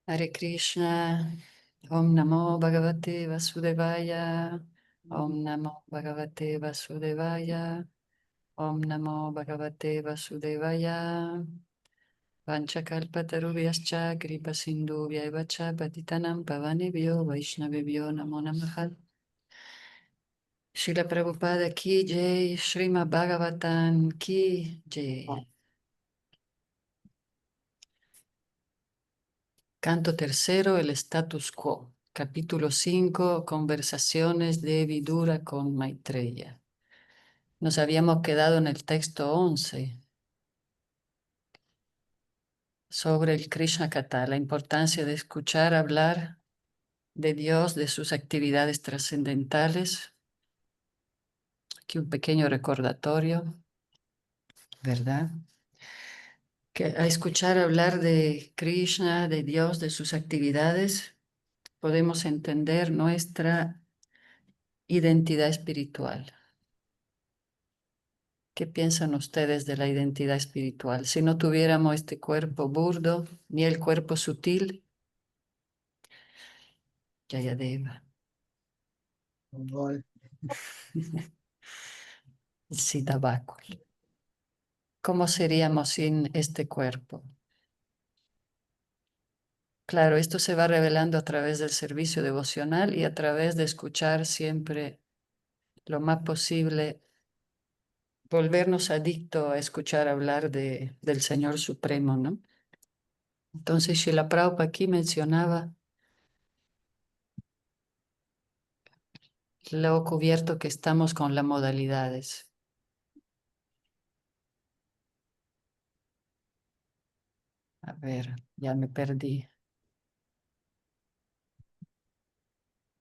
Hare Krishna, Om Namo Bhagavate Vasudevaya, Om Namo Bhagavate Vasudevaya, Om Namo Bhagavate Vasudevaya, Vanchakalpatarubhyascha Kripa Sindhubhya Cha Patitanam Pavanebhyo Vaishnavebhyo Namo Namaha. Srila Prabhupada Ki Jai, Srimad Bhagavatam Ki Jai. Canto tercero, el status quo. Capítulo 5, conversaciones de Vidura con Maitreya. Nos habíamos quedado en el texto 11 sobre el Krishna Katha, la importancia de escuchar hablar de Dios, de sus actividades trascendentales. Aquí un pequeño recordatorio, ¿verdad? Que a escuchar hablar de Krishna, de Dios, de sus actividades, podemos entender nuestra identidad espiritual. ¿Qué piensan ustedes de la identidad espiritual? Si no tuviéramos este cuerpo burdo, ni el cuerpo sutil, Jayadeva, Siddhavakul. ¿Cómo seríamos sin este cuerpo? Claro, esto se va revelando a través del servicio devocional y a través de escuchar siempre lo más posible, volvernos adictos a escuchar hablar del Señor Supremo, ¿no? Entonces, Srila Prabhupada aquí mencionaba lo cubierto que estamos con las modalidades. A ver, ya me perdí.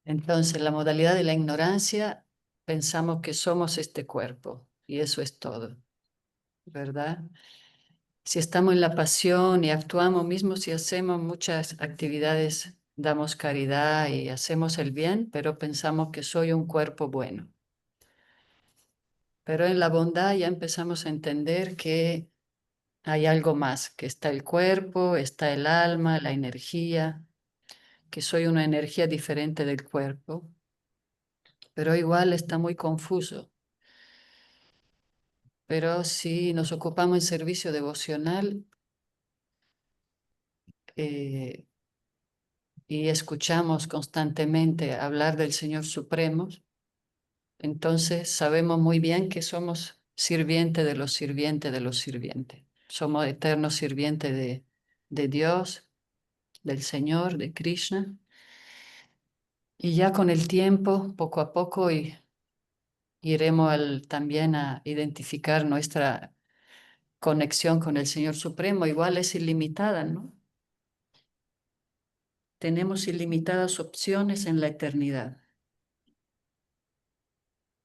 Entonces, la modalidad de la ignorancia, pensamos que somos este cuerpo y eso es todo, ¿verdad? Si estamos en la pasión y actuamos mismo, si hacemos muchas actividades, damos caridad y hacemos el bien, pero pensamos que soy un cuerpo bueno. Pero en la bondad ya empezamos a entender que hay algo más, que está el cuerpo, está el alma, la energía, que soy una energía diferente del cuerpo, pero igual está muy confuso. Pero si nos ocupamos en servicio devocional eh, y escuchamos constantemente hablar del Señor Supremo, entonces sabemos muy bien que somos sirvientes de los sirvientes de los sirvientes. Somos eternos sirvientes de Dios, del Señor, de Krishna. Y ya con el tiempo, poco a poco, iremos también a identificar nuestra conexión con el Señor Supremo. Igual es ilimitada, ¿no? Tenemos ilimitadas opciones en la eternidad.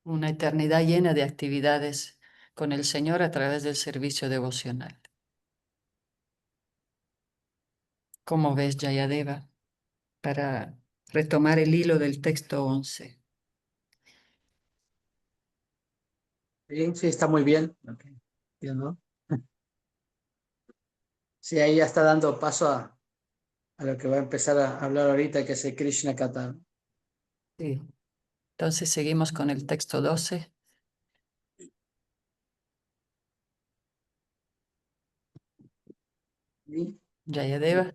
Una eternidad llena de actividades con el Señor a través del servicio devocional. ¿Cómo ves, Jayadeva? Para retomar el hilo del texto 11. Sí, sí, está muy bien. Okay. ¿Entiendo? Sí, ahí ya está dando paso a lo que va a empezar a hablar ahorita, que es el Krishna Katha. Sí. Entonces seguimos con el texto 12. ¿Sí? Jayadeva.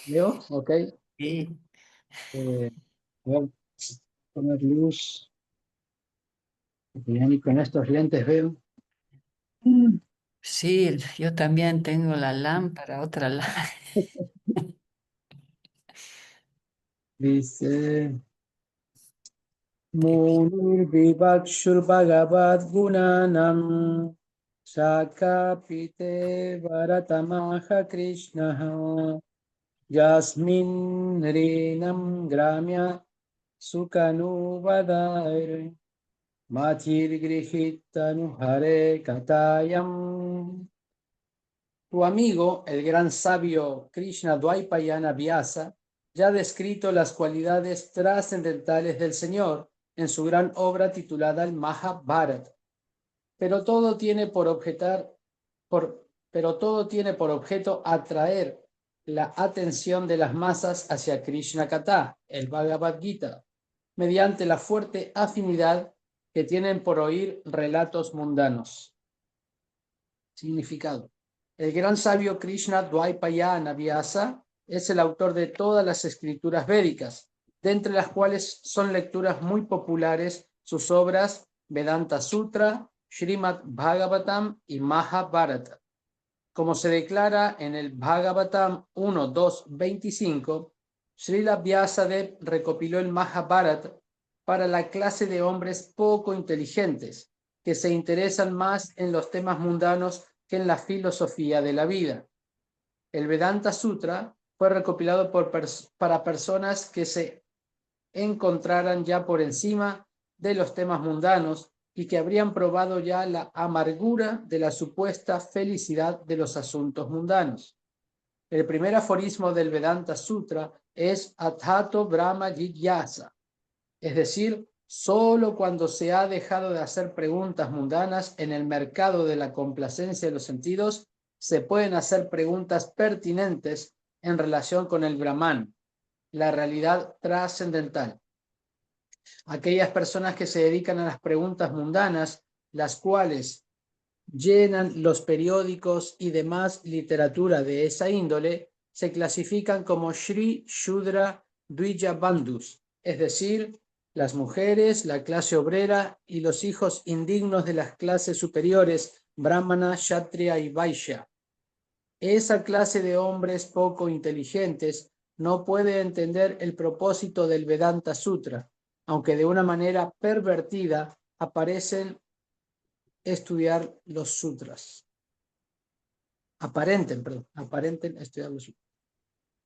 ¿Leo? Ok. Sí. A ver, poner luz. Porque ya ni con estos lentes veo. Sí, yo también tengo la lámpara, otra lámpara. Dice, Munir Vivakshur Bhagavad Gunanam Shakapite Varatamaha Krishna Yasmin Rinam Gramya Sukanuvadair Mathir Grihitanu Hare Katayam. Tu amigo, el gran sabio Krishna Dvaipayana Vyasa, ya ha descrito las cualidades trascendentales del Señor en su gran obra titulada el Mahabharata. Pero todo tiene por objeto atraer la atención de las masas hacia Krishna Katha, el Bhagavad Gita, mediante la fuerte afinidad que tienen por oír relatos mundanos. Significado. El gran sabio Krishna Dvaipayana Vyasa es el autor de todas las escrituras védicas, de entre las cuales son lecturas muy populares sus obras Vedanta Sutra, Srimad Bhagavatam y Mahabharata. Como se declara en el Bhagavatam 1.2.25, Srila Vyasadeva recopiló el Mahabharata para la clase de hombres poco inteligentes, que se interesan más en los temas mundanos que en la filosofía de la vida. El Vedanta Sutra fue recopilado para personas que se encontraran ya por encima de los temas mundanos y que habrían probado ya la amargura de la supuesta felicidad de los asuntos mundanos. El primer aforismo del Vedanta Sutra es Adhato Brahma Jigyasa, es decir, solo cuando se ha dejado de hacer preguntas mundanas en el mercado de la complacencia de los sentidos, se pueden hacer preguntas pertinentes en relación con el Brahman, la realidad trascendental. Aquellas personas que se dedican a las preguntas mundanas, las cuales llenan los periódicos y demás literatura de esa índole, se clasifican como Shri Shudra Dvija Bandhus, es decir, las mujeres, la clase obrera y los hijos indignos de las clases superiores, Brahmana, Kshatriya y Vaishya. Esa clase de hombres poco inteligentes no puede entender el propósito del Vedanta Sutra, aunque de una manera pervertida aparecen estudiar los sutras. Aparenten estudiar los sutras.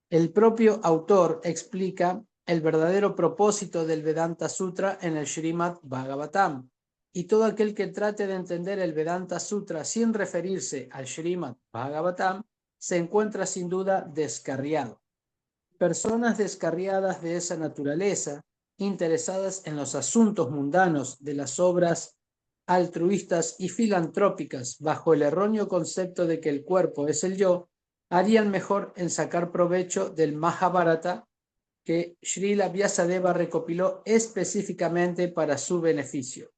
El propio autor explica el verdadero propósito del Vedanta Sutra en el Srimad Bhagavatam, y todo aquel que trate de entender el Vedanta Sutra sin referirse al Srimad Bhagavatam se encuentra sin duda descarriado. Personas descarriadas de esa naturaleza, interesadas en los asuntos mundanos de las obras altruistas y filantrópicas bajo el erróneo concepto de que el cuerpo es el yo, harían mejor en sacar provecho del Mahabharata que Srila Vyasadeva recopiló específicamente para su beneficio.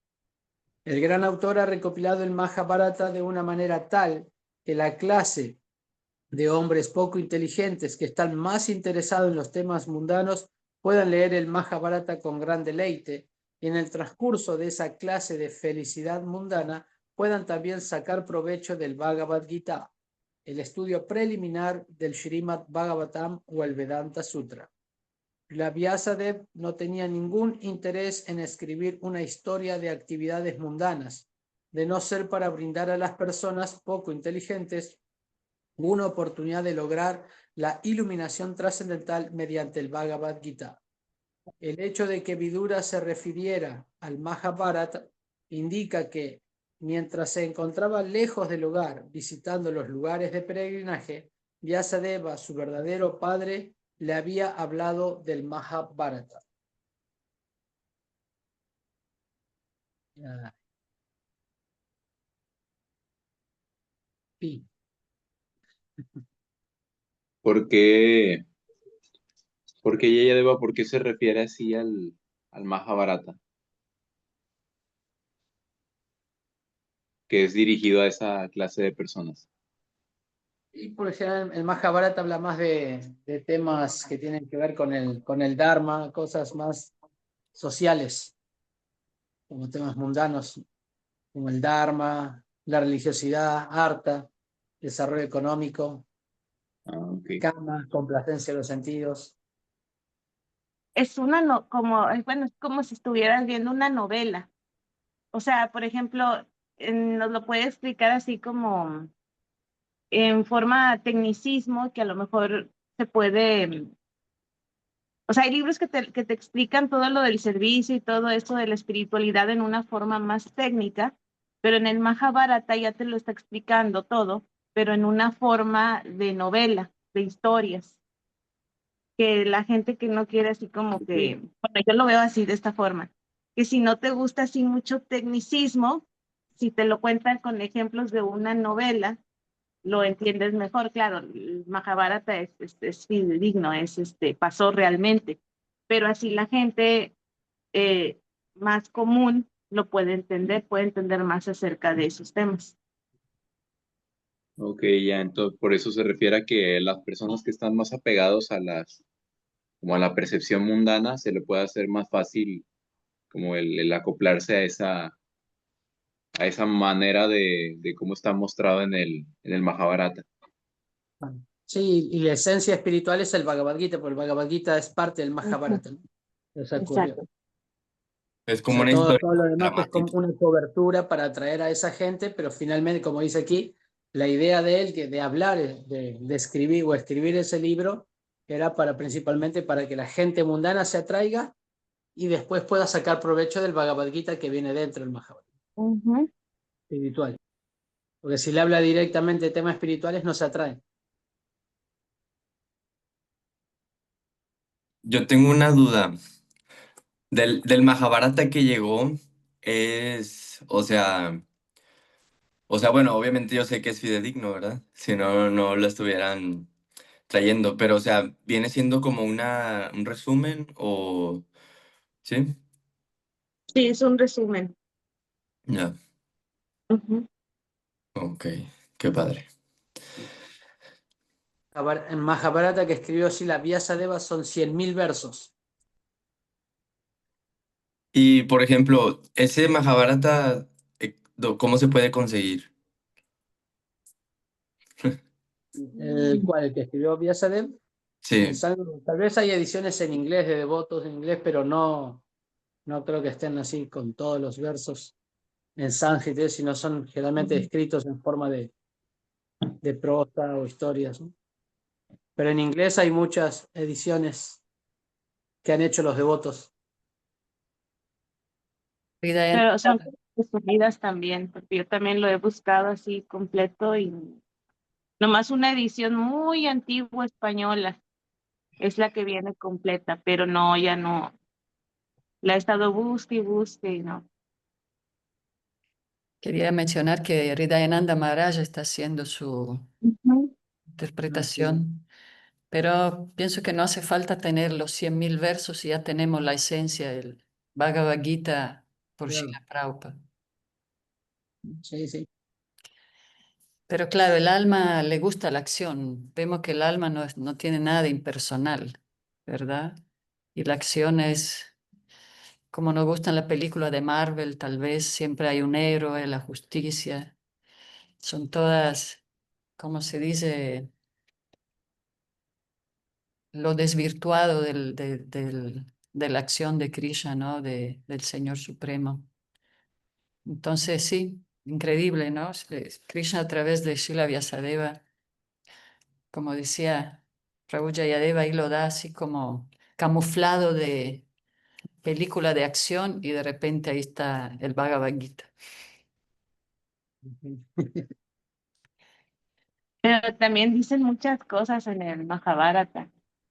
El gran autor ha recopilado el Mahabharata de una manera tal que la clase de hombres poco inteligentes que están más interesados en los temas mundanos puedan leer el Mahabharata con gran deleite y en el transcurso de esa clase de felicidad mundana puedan también sacar provecho del Bhagavad Gita, el estudio preliminar del Srimad Bhagavatam o el Vedanta Sutra. La Vyasadeva no tenía ningún interés en escribir una historia de actividades mundanas, de no ser para brindar a las personas poco inteligentes una oportunidad de lograr la iluminación trascendental mediante el Bhagavad Gita. El hecho de que Vidura se refiriera al Mahabharata indica que, mientras se encontraba lejos del hogar, visitando los lugares de peregrinaje, Vyasadeva, su verdadero padre, le había hablado del Mahabharata. Pi. ¿Por qué, Yeyadeva, por qué se refiere así al Mahabharata, que es dirigido a esa clase de personas? Y por ejemplo, el Mahabharata habla más de temas que tienen que ver con el Dharma, cosas más sociales, como temas mundanos, como el Dharma, la religiosidad, Artha, desarrollo económico, Ok. Kama, complacencia de los sentidos. Es bueno, es como si estuvieras viendo una novela. O sea, por ejemplo, nos lo puede explicar así como en forma tecnicismo, que a lo mejor se puede. O sea, hay libros que te explican todo lo del servicio y todo esto de la espiritualidad en una forma más técnica, pero en el Mahabharata ya te lo está explicando todo, pero en una forma de novela, de historias, que la gente que no quiere así como que, bueno, yo lo veo así de esta forma, que si no te gusta así mucho tecnicismo, si te lo cuentan con ejemplos de una novela, lo entiendes mejor. Claro, el Mahabharata es fidedigno, pasó realmente, pero así la gente eh, más común lo puede entender más acerca de esos temas. Ok, ya, entonces por eso se refiere a que las personas que están más apegados a como a la percepción mundana, se le puede hacer más fácil como el acoplarse a esa manera de cómo está mostrado en el Mahabharata. Sí, y la esencia espiritual es el Bhagavad Gita, porque el Bhagavad Gita es parte del Ujú. Mahabharata, ¿no? Esa ocurrió. Exacto. Es O como sea, una todo, historia todo lo demás es como dramática. una cobertura para atraer a esa gente, pero finalmente, como dice aquí, la idea de él de hablar, de escribir o escribir ese libro, era principalmente para que la gente mundana se atraiga y después pueda sacar provecho del Bhagavad Gita que viene dentro del Mahabharata Ujú. espiritual. Porque si le habla directamente de temas espirituales, no se atrae. Yo tengo una duda. Del Mahabharata que llegó es, bueno, obviamente yo sé que es fidedigno, ¿verdad? Si no, no lo estuvieran trayendo, pero, o sea, viene siendo como un resumen o, ¿sí? Sí, es un resumen. Ya, Ujú. ok, qué padre. En Mahabharata que escribió Sila Vyasadeva son 100.000 versos. Y, por ejemplo, ese Mahabharata, ¿cómo se puede conseguir? El cual el que escribió Vyasadeva. Sí, Tal vez hay ediciones en inglés, de devotos en inglés, pero no creo que estén así con todos los versos en sánscrito, sino son generalmente escritos en forma de prosa o historias, ¿no? Pero en inglés hay muchas ediciones que han hecho los devotos. Hridayana, Pero son resumidas también, porque yo también lo he buscado así completo y nomás una edición muy antigua española es la que viene completa, pero no, ya no. La he estado busque y busque y no. quería mencionar que Hridayananda Maharaj está haciendo su Ujú. interpretación, pero pienso que no hace falta tener los 100.000 versos y ya tenemos la esencia del Bhagavad Gita por Claro. Srila Prabhupada. Sí, sí. Pero claro, el alma le gusta la acción. Vemos que el alma no tiene nada de impersonal, ¿verdad? Y la acción es, como nos gustan las películas de Marvel, tal vez siempre hay un héroe, la justicia. Son todas, ¿cómo se dice? Lo desvirtuado de la acción de Krishna, ¿no? Del Señor Supremo. Entonces, sí, increíble, ¿no? Krishna a través de Srila Vyasadeva, como decía Prabhu Jayadeva, ahí lo da así como camuflado de película de acción y de repente ahí está el Bhagavad Gita. Pero también dicen muchas cosas en el Mahabharata,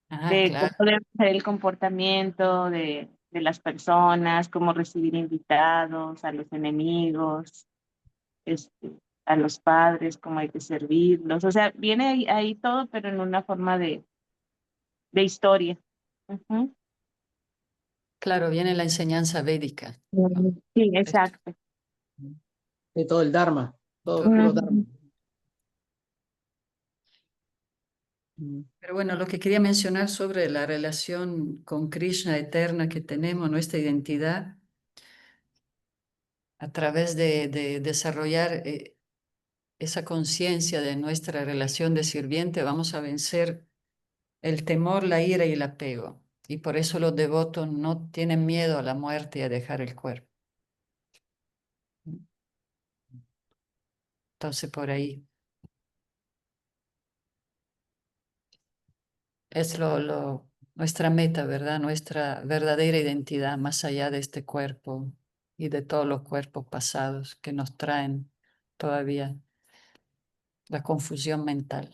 Ah, de cómo claro. debe ser el comportamiento de las personas, cómo recibir invitados, a los enemigos, este, a los padres, cómo hay que servirlos. O sea, viene ahí todo, pero en una forma de historia. Ujú. Claro, viene la enseñanza védica, ¿no? Sí, Esto. exacto. De todo el Dharma, todo Todo. puro Dharma. Ujú. Pero bueno, lo que quería mencionar sobre la relación con Krishna eterna que tenemos, nuestra identidad, a través de desarrollar esa conciencia de nuestra relación de sirviente, vamos a vencer el temor, la ira y el apego. Y por eso los devotos no tienen miedo a la muerte y a dejar el cuerpo. Entonces, por ahí es nuestra meta, ¿verdad? Nuestra verdadera identidad, más allá de este cuerpo y de todos los cuerpos pasados que nos traen todavía la confusión mental.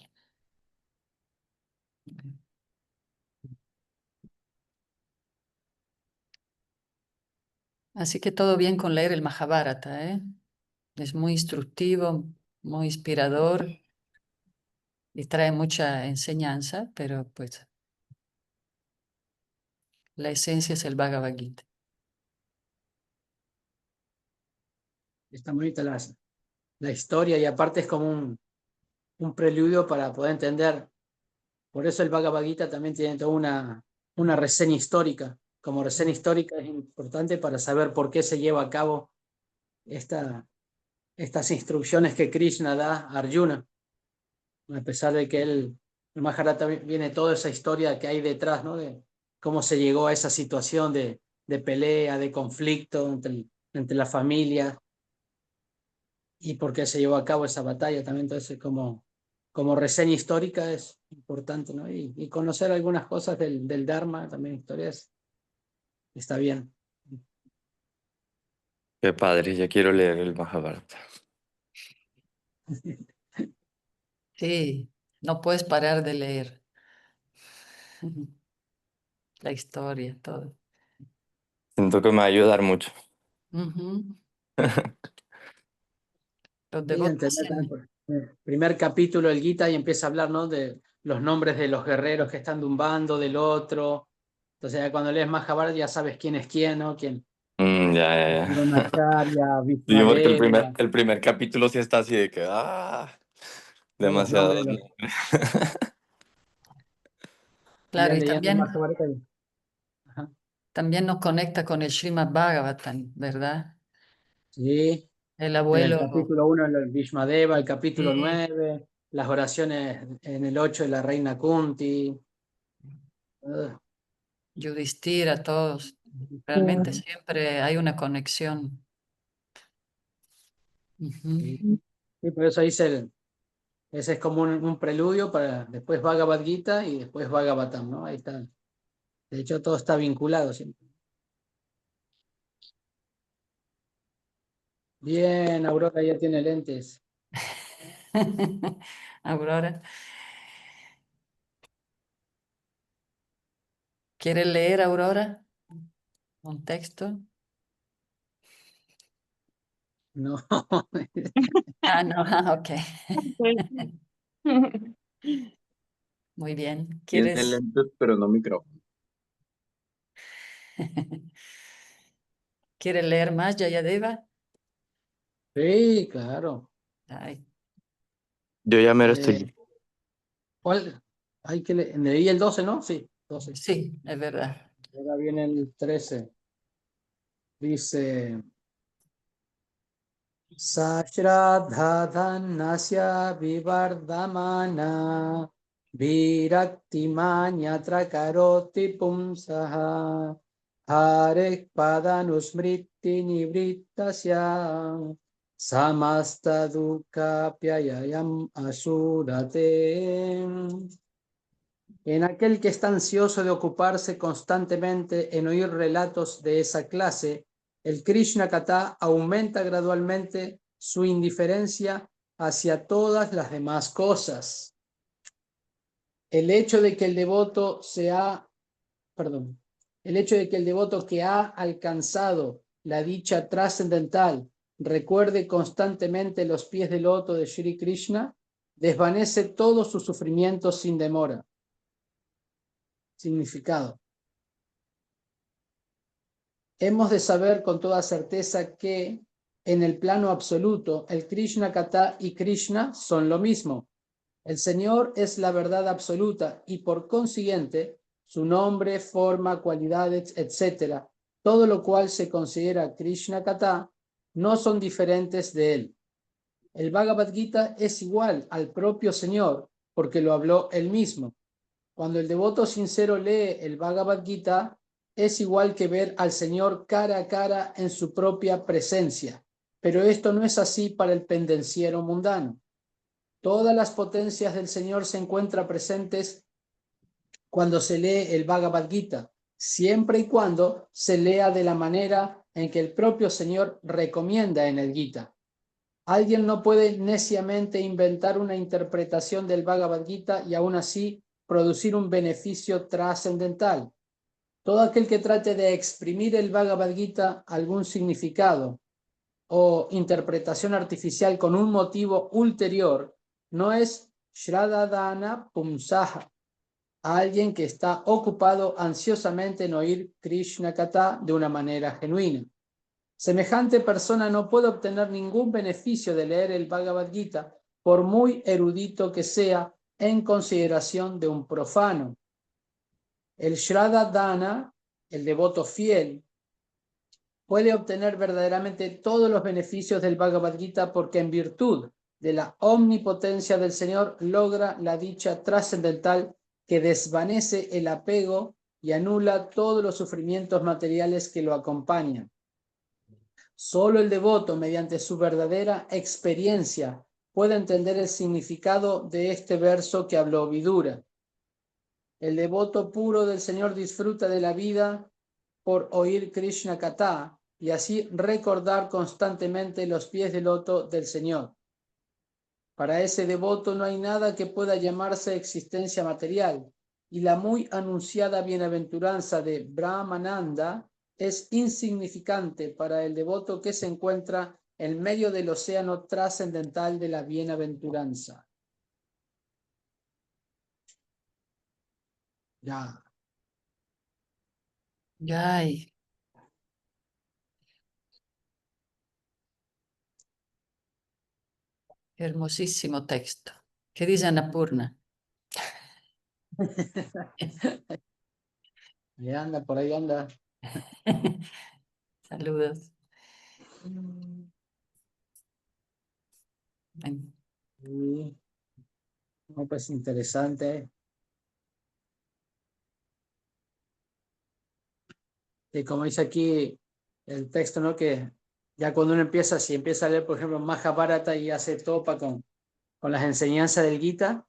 Así que todo bien con leer el Mahabharata, ¿eh? Es muy instructivo, muy inspirador y trae mucha enseñanza, pero pues la esencia es el Bhagavad Gita. Está bonita la historia y aparte es como un preludio para poder entender. Por eso el Bhagavad Gita también tiene toda una reseña histórica. Como reseña histórica es importante para saber por qué se lleva a cabo estas instrucciones que Krishna da a Arjuna. A pesar de que el Mahabharata viene toda esa historia que hay detrás, ¿no? De cómo se llegó a esa situación de pelea, de conflicto entre la familia y por qué se llevó a cabo esa batalla también. Entonces, como reseña histórica es importante, ¿no? Y conocer algunas cosas del Dharma, también historias, está bien. Qué padre, ya quiero leer el Mahabharata. Sí, no puedes parar de leer la historia, todo. Siento que me va a ayudar mucho. Ujú. Los Y devotos entender también, primer capítulo del Gita y empieza a hablar, ¿no? De los nombres de los guerreros que están de un bando, del otro. Entonces, ya cuando lees Mahabharata ya sabes quién es quién, ¿no? Quién, Ya. Dronacharya, Sí, porque Bhishmadeva, el primer capítulo sí está así de que, todos los demasiado. nombres. Ya claro, y leyendo Mahabharata. Ajá. también nos conecta con el Srimad Bhagavatam, ¿verdad? Sí, El en el abuelo, capítulo 1 el Bhishmadeva, el capítulo sí, 9 las oraciones en el 8 de la reina Kunti. Ah, Yudhishthira, todos. Realmente Sí. siempre hay una conexión. Ujú. sí. Sí, por eso dice ese es como un preludio para después Bhagavad Gita y después Bhagavatam, ¿no? Ahí está. De hecho, todo está vinculado siempre. Bien, Aurora ya tiene lentes. Aurora, ¿quieres leer, Aurora? Un texto. No, Ah, no, ok. Ok. Muy bien. Tiene ¿Quieres? lentes, pero no micrófono. ¿Quieres leer más, Yayadeva? sí, claro. Ay, Yo ya me lo Eh, estoy. ¿Cuál? Hay que leí el 12, ¿no? Sí, 12. sí, es verdad. Ahora viene el 13. Dice, Sashradhadanasya vivardhamana viraktimanyatra karoti pumsaha hare padanusmriti nivrittasya samasta dukkha pyayayam asurate. En aquel que está ansioso de ocuparse constantemente en oír relatos de esa clase, el Krishna Kata aumenta gradualmente su indiferencia hacia todas las demás cosas. El hecho de que el devoto el hecho de que el devoto que ha alcanzado la dicha trascendental recuerde constantemente los pies del loto de Shri Krishna, desvanece todos sus sufrimientos sin demora. Significado. Hemos de saber con toda certeza que en el plano absoluto el Krishna Kata y Krishna son lo mismo. El Señor es la verdad absoluta y por consiguiente su nombre, forma, cualidades, etc., todo lo cual se considera Krishna Kata, no son diferentes de él. El Bhagavad Gita es igual al propio Señor porque lo habló él mismo. Cuando el devoto sincero lee el Bhagavad Gita, es igual que ver al Señor cara a cara en su propia presencia. Pero esto no es así para el pendenciero mundano. Todas las potencias del Señor se encuentran presentes cuando se lee el Bhagavad Gita, siempre y cuando se lea de la manera en que el propio Señor recomienda en el Gita. Alguien no puede neciamente inventar una interpretación del Bhagavad Gita y aún así producir un beneficio trascendental. Todo aquel que trate de exprimir el Bhagavad Gita algún significado o interpretación artificial con un motivo ulterior no es Shradadana Pumsaha, alguien que está ocupado ansiosamente en oír Krishna Katha de una manera genuina. Semejante persona no puede obtener ningún beneficio de leer el Bhagavad Gita, por muy erudito que sea, en consideración de un profano. El Shradadana, el devoto fiel, puede obtener verdaderamente todos los beneficios del Bhagavad Gita porque en virtud de la omnipotencia del Señor logra la dicha trascendental que desvanece el apego y anula todos los sufrimientos materiales que lo acompañan. Solo el devoto, mediante su verdadera experiencia, puede entender el significado de este verso que habló Vidura. El devoto puro del Señor disfruta de la vida por oír Krishna Katha y así recordar constantemente los pies de loto del Señor. Para ese devoto no hay nada que pueda llamarse existencia material, y la muy anunciada bienaventuranza de Brahmananda es insignificante para el devoto que se encuentra en medio del océano trascendental de la bienaventuranza. Ya. Ay, hermosísimo texto. ¿Qué dice Annapurna? Ahí anda, por ahí anda. Saludos. Sí. No, pues interesante. Y como dice aquí el texto, ¿no? Que ya cuando uno empieza, si empieza a leer, por ejemplo, Mahabharata y hace topa con las enseñanzas del Gita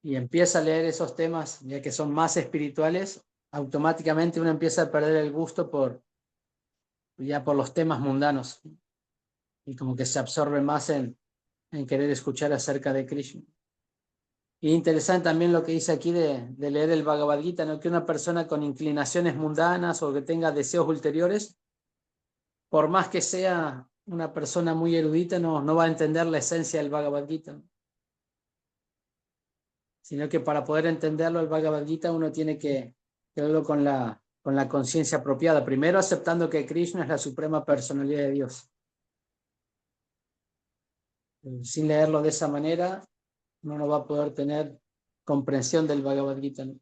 y empieza a leer esos temas, ya que son más espirituales, automáticamente uno empieza a perder el gusto ya por los temas mundanos y como que se absorbe más en querer escuchar acerca de Krishna. Y interesante también lo que dice aquí de leer el Bhagavad Gita, ¿no? Que una persona con inclinaciones mundanas o que tenga deseos ulteriores, por más que sea una persona muy erudita, no va a entender la esencia del Bhagavad Gita. Sino que para poder entenderlo, el Bhagavad Gita, uno tiene que verlo con la conciencia apropiada. Primero aceptando que Krishna es la suprema personalidad de Dios. Sin leerlo de esa manera, uno no va a poder tener comprensión del Bhagavad Gita, ¿no?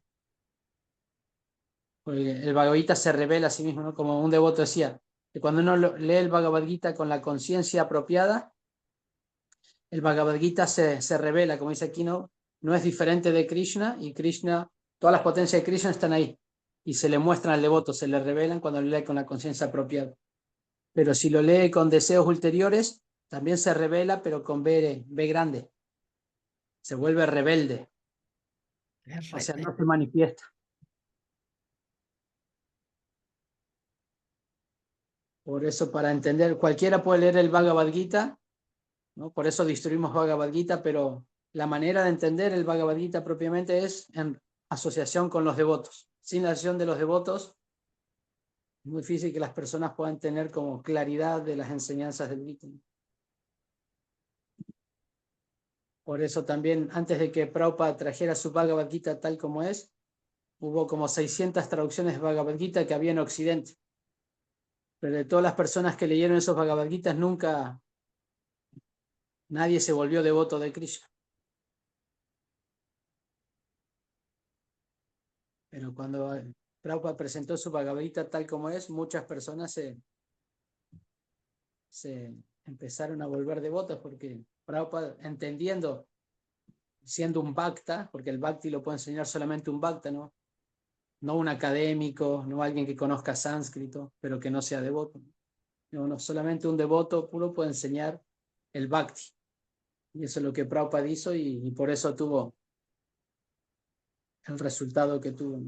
Porque el Bhagavad Gita se revela a sí mismo, ¿no? Como un devoto decía, que cuando uno lee el Bhagavad Gita con la conciencia apropiada, el Bhagavad Gita se revela, como dice aquí, no es diferente de Krishna, y Krishna, todas las potencias de Krishna están ahí, y se le muestran al devoto, se le revelan cuando lo lee con la conciencia apropiada. Pero si lo lee con deseos ulteriores, también se revela, pero con B grande. Se vuelve rebelde, o sea, no se manifiesta. Por eso, para entender, cualquiera puede leer el Bhagavad Gita, ¿no? Por eso distribuimos Bhagavad Gita, pero la manera de entender el Bhagavad Gita propiamente es en asociación con los devotos. Sin la acción de los devotos, es muy difícil que las personas puedan tener como claridad de las enseñanzas del Gita. Por eso también, antes de que Prabhupada trajera su Bhagavad Gita tal como es, hubo como 600 traducciones de Bhagavad Gita que había en Occidente. Pero de todas las personas que leyeron esos Bhagavad Gitas, nunca nadie se volvió devoto de Krishna. Pero cuando Prabhupada presentó su Bhagavad Gita tal como es, muchas personas se empezaron a volver devotos porque Prabhupada, entendiendo, siendo un bhakta, porque el bhakti lo puede enseñar solamente un bhakta, ¿no? No un académico, no alguien que conozca sánscrito, pero que no sea devoto. No, solamente un devoto puro puede enseñar el bhakti. Y eso es lo que Prabhupada hizo y por eso tuvo el resultado que tuvo.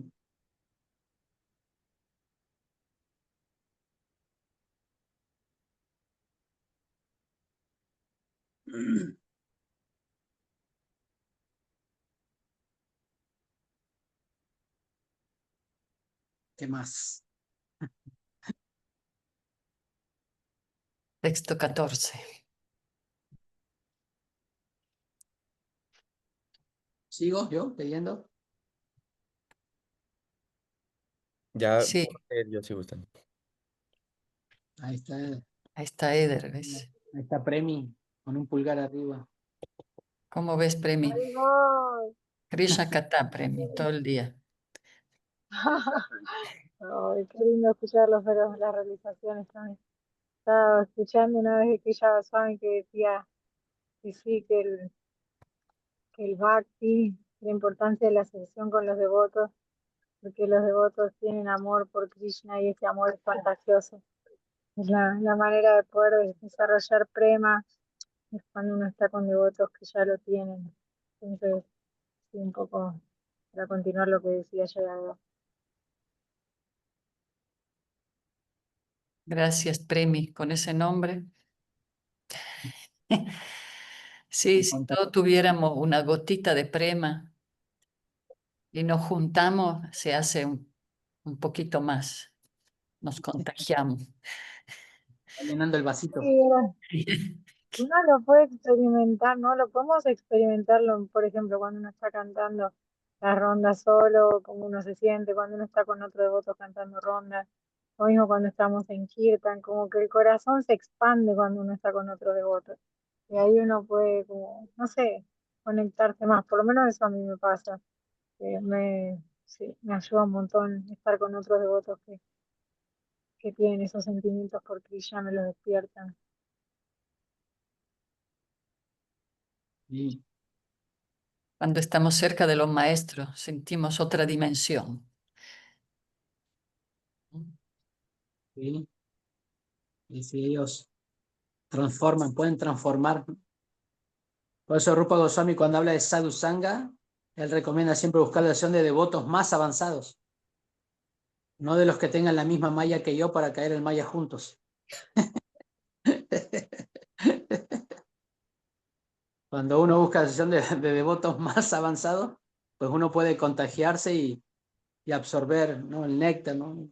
¿Qué más? Texto 14. ¿Sigo yo leyendo? Ya, Sí, yo sí gustan. Ahí está, ahí está Eder, ¿ves? ahí está Premi con un pulgar arriba. ¿Cómo ves, Premi? Ay, Krishna Kata, Premi, todo el día. ay, qué lindo escuchar las realizaciones también. Estaba escuchando una vez de Krisha Goswami que decía que sí, que el bhakti, la importancia de la asociación con los devotos, porque los devotos tienen amor por Krishna y ese amor es contagioso. Es la manera de poder desarrollar prema, es cuando uno está con devotos que ya lo tienen. Entonces, sí, un poco para continuar lo que decía yo. Gracias, Premi, con ese nombre. Sí, si todos tuviéramos una gotita de prema y nos juntamos, se hace un poquito más, nos contagiamos. Está llenando el vasito. Sí, uno lo puede experimentar, ¿no? Lo podemos experimentarlo, por ejemplo, cuando uno está cantando la ronda solo, cómo uno se siente, cuando uno está con otro devoto cantando rondas, o mismo cuando estamos en Kirtan, como que el corazón se expande cuando uno está con otro devoto. Y ahí uno puede, como, no sé, conectarse más, por lo menos eso a mí me pasa, sí, me ayuda un montón estar con otros devotos que tienen esos sentimientos por Krishna, me los despiertan. Sí, Cuando estamos cerca de los maestros, sentimos otra dimensión. sí, y si ellos transforman, pueden transformar. Por eso Rupa Goswami cuando habla de Sadhu Sangha, él recomienda siempre buscar la acción de devotos más avanzados, no de los que tengan la misma malla que yo para caer en malla juntos. Cuando uno busca la sesión de devotos más avanzados, pues uno puede contagiarse y absorber, ¿no? El néctar, ¿no?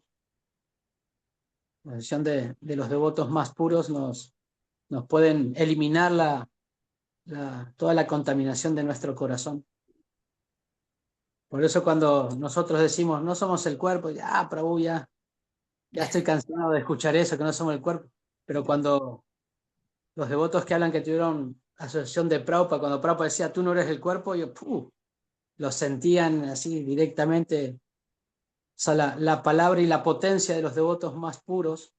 La sesión de los devotos más puros nos pueden eliminar toda la contaminación de nuestro corazón. Por eso cuando nosotros decimos, no somos el cuerpo, ya, Prabhu, ya estoy cansado de escuchar eso, que no somos el cuerpo. Pero cuando los devotos que hablan que tuvieron asociación de Prabhupada, cuando Prabhupada decía, tú no eres el cuerpo, yo, lo sentían así directamente. O sea, la palabra y la potencia de los devotos más puros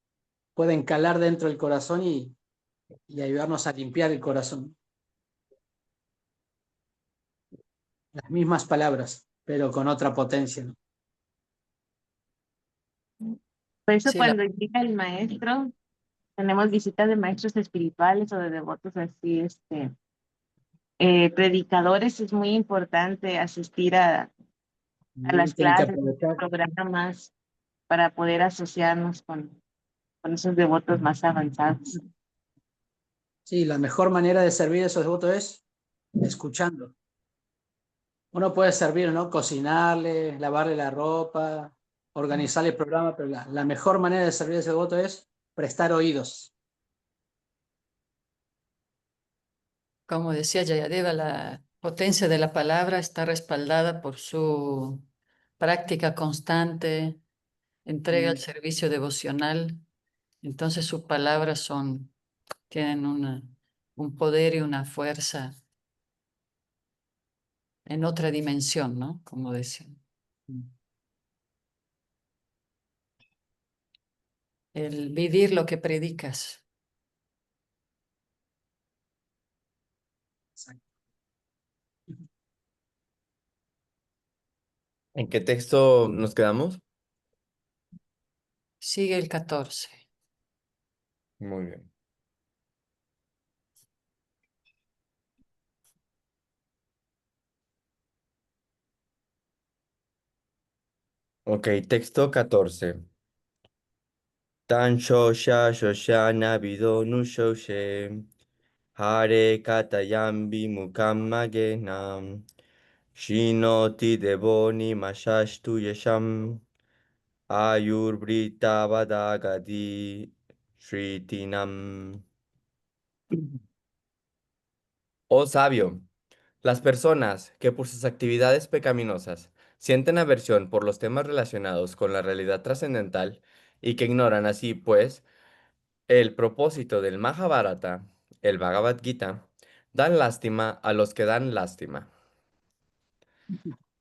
pueden calar dentro del corazón y ayudarnos a limpiar el corazón. Las mismas palabras, pero con otra potencia, ¿no? Por eso Sí, cuando llega el maestro, tenemos visitas de maestros espirituales o de devotos así, predicadores, es muy importante asistir a Y las tienen que clases, a los aprovechar. programas para poder asociarnos con esos devotos más avanzados. Sí, la mejor manera de servir a esos devotos es escuchando. Uno puede servir, ¿no? Cocinarle, lavarle la ropa, organizarle el programa, pero la mejor manera de servir a ese devoto es prestar oídos. como decía Jayadeva, la potencia de la palabra está respaldada por su práctica constante, entrega al Mm, servicio devocional. Entonces sus palabras tienen un poder y una fuerza en otra dimensión, ¿no? Como decían. mm, El vivir lo que predicas. exacto. ¿En qué texto nos quedamos? Sigue el 14. Muy bien. Ok, texto 14. Tan shosha shoshana vido nu shoshe. Hare katayambi mukammagenam. Shinoti devoni mashashtu yesham. Ayurbrita vadagadi shritinam. Oh sabio, Las personas que por sus actividades pecaminosas sienten aversión por los temas relacionados con la realidad trascendental y que ignoran así, pues, el propósito del Mahabharata, el Bhagavad Gita, dan lástima a los que dan lástima.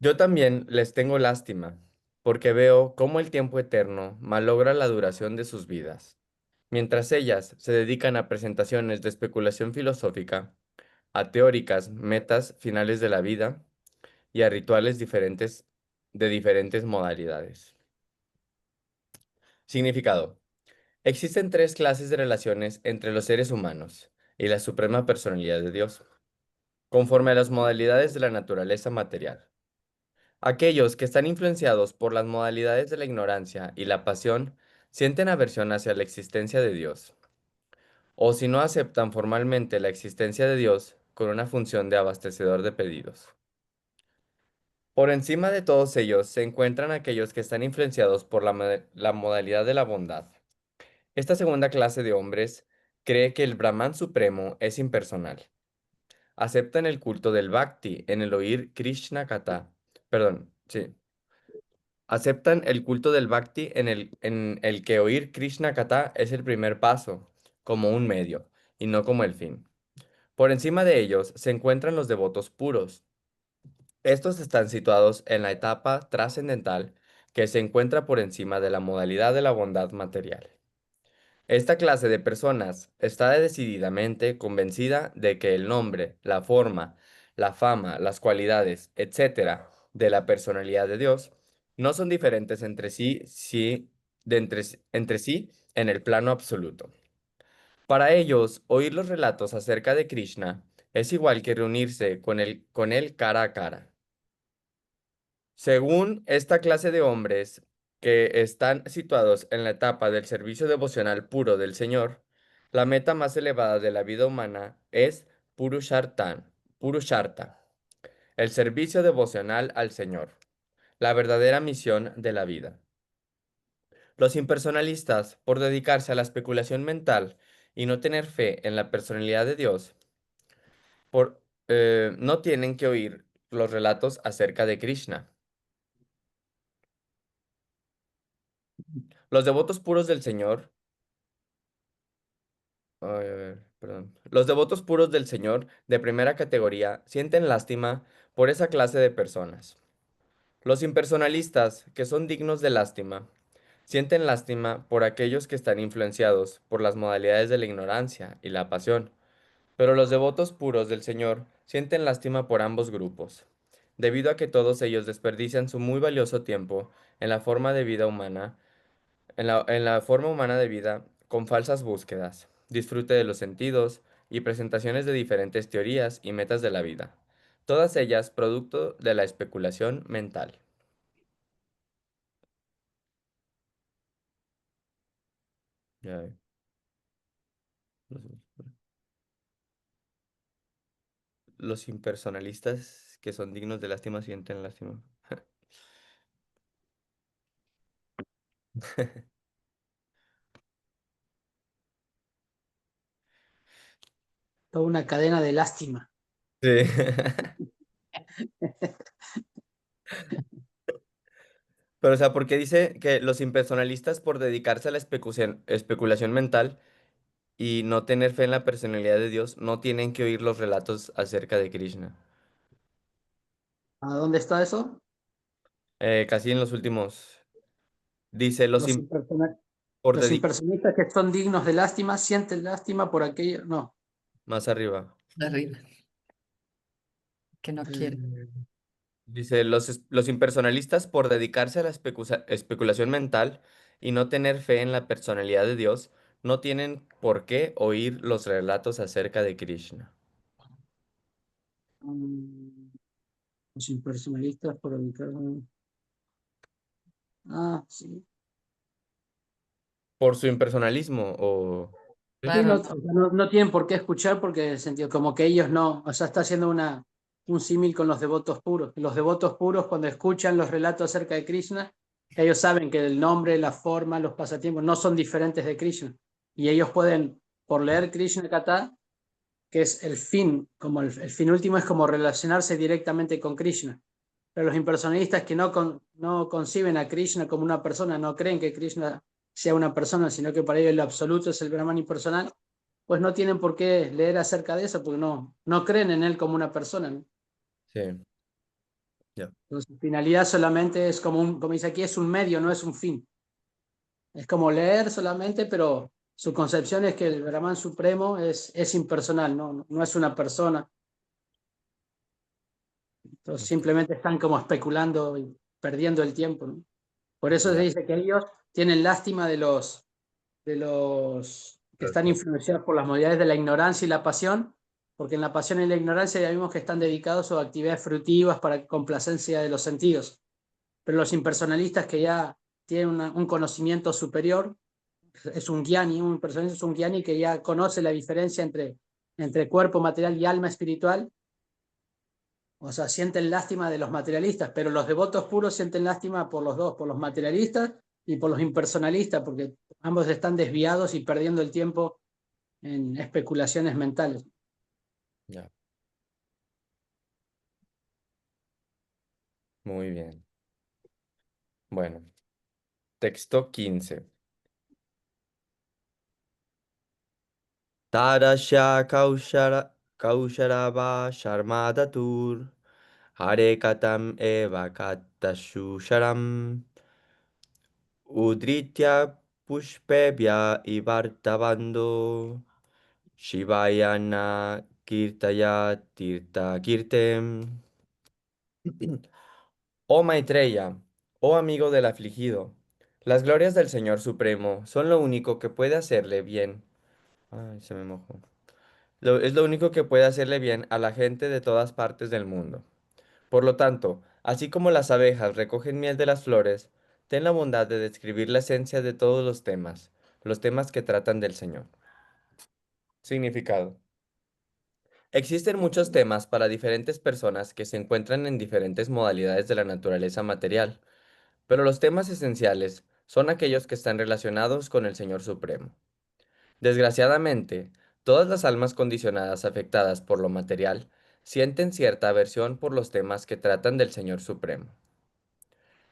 Yo también les tengo lástima, porque veo cómo el tiempo eterno malogra la duración de sus vidas, mientras ellas se dedican a presentaciones de especulación filosófica, a teóricas metas finales de la vida y a rituales diferentes de diferentes modalidades. Significado. Existen tres clases de relaciones entre los seres humanos y la suprema personalidad de Dios, conforme a las modalidades de la naturaleza material. Aquellos que están influenciados por las modalidades de la ignorancia y la pasión sienten aversión hacia la existencia de Dios, o si no aceptan formalmente la existencia de Dios con una función de abastecedor de pedidos. Por encima de todos ellos se encuentran aquellos que están influenciados por la modalidad de la bondad. Esta segunda clase de hombres cree que el Brahman supremo es impersonal. Aceptan el culto del Bhakti en el oír Krishna Kata. Perdón, sí. Aceptan el culto del Bhakti en el que oír Krishna Kata es el primer paso, como un medio, y no como el fin. Por encima de ellos se encuentran los devotos puros. Estos están situados en la etapa trascendental que se encuentra por encima de la modalidad de la bondad material. Esta clase de personas está decididamente convencida de que el nombre, la forma, la fama, las cualidades, etcétera, de la personalidad de Dios no son diferentes entre sí en el plano absoluto. Para ellos, oír los relatos acerca de Krishna es igual que reunirse con él cara a cara. Según esta clase de hombres que están situados en la etapa del servicio devocional puro del Señor, la meta más elevada de la vida humana es Purusharta, el servicio devocional al Señor, la verdadera misión de la vida. Los impersonalistas, por dedicarse a la especulación mental y no tener fe en la personalidad de Dios, no tienen que oír los relatos acerca de Krishna. Los devotos puros del Señor, ay, a ver, perdón. Los devotos puros del Señor de primera categoría sienten lástima por esa clase de personas. Los impersonalistas, que son dignos de lástima, sienten lástima por aquellos que están influenciados por las modalidades de la ignorancia y la pasión. Pero los devotos puros del Señor sienten lástima por ambos grupos, debido a que todos ellos desperdician su muy valioso tiempo en la forma de vida humana en la forma humana de vida, con falsas búsquedas, disfrute de los sentidos y presentaciones de diferentes teorías y metas de la vida, todas ellas producto de la especulación mental. Ya ve. Los impersonalistas que son dignos de lástima sienten lástima. Toda una cadena de lástima. Sí. Pero, o sea, porque dice que los impersonalistas por dedicarse a la especulación mental y no tener fe en la personalidad de Dios, no tienen que oír los relatos acerca de Krishna. ¿A dónde está eso? Casi en los últimos. Dice, Los, impersona- por los dedicar impersonistas que son dignos de lástima sienten lástima por aquello. No. más arriba. Arriba, que no quiere. Dice, los impersonalistas por dedicarse a la especulación mental y no tener fe en la personalidad de Dios, no tienen por qué oír los relatos acerca de Krishna. Mm, Los impersonalistas por dedicar. Ah, sí. Por su impersonalismo o... ¿Sí? Sí, Claro, o sea, no tienen por qué escuchar porque en el sentido, como que ellos no, o sea, está haciendo un símil con los devotos puros. Los devotos puros cuando escuchan los relatos acerca de Krishna, ellos saben que el nombre, la forma, los pasatiempos no son diferentes de Krishna. Y ellos pueden, por leer Krishna Kata, que es el fin, como el fin último es como relacionarse directamente con Krishna. Pero los impersonalistas que no conciben a Krishna como una persona, no creen que Krishna sea una persona, sino que para ellos lo absoluto es el Brahman impersonal, pues no tienen por qué leer acerca de eso, porque no creen en él como una persona, ¿no? Sí, ya. Entonces, su finalidad solamente es como dice aquí, es un medio, no es un fin. Es como leer solamente, pero su concepción es que el Brahman supremo es impersonal, no es una persona. Entonces simplemente están como especulando y perdiendo el tiempo, ¿no? Por eso se Ya. dice que ellos tienen lástima de los que están influenciados por las modalidades de la ignorancia y la pasión, porque en la pasión y la ignorancia ya vimos que están dedicados a actividades fruitivas para complacencia de los sentidos. Pero los impersonalistas que ya tienen un conocimiento superior, es un gyani, un personalista es un gyani que ya conoce la diferencia entre cuerpo material y alma espiritual. O sea, sienten lástima de los materialistas, pero los devotos puros sienten lástima por los dos, por los materialistas y por los impersonalistas, porque ambos están desviados y perdiendo el tiempo en especulaciones mentales. Ya. Muy bien. Bueno, texto 15. Tarasya Kausharava Sharmadatur Hare Katam Eva Katashusharam Udritya Pushpebhya Ivartabando Shivayana Kirtaya Tirta Kirtem. Oh Maitreya, oh amigo del afligido, las glorias del Señor Supremo son lo único que puede hacerle bien. Ay, se me mojó. Es lo único que puede hacerle bien a la gente de todas partes del mundo. Por lo tanto, así como las abejas recogen miel de las flores, ten la bondad de describir la esencia de todos los temas que tratan del Señor. Significado. Existen muchos temas para diferentes personas que se encuentran en diferentes modalidades de la naturaleza material, pero los temas esenciales son aquellos que están relacionados con el Señor Supremo. Desgraciadamente, todas las almas condicionadas afectadas por lo material sienten cierta aversión por los temas que tratan del Señor Supremo,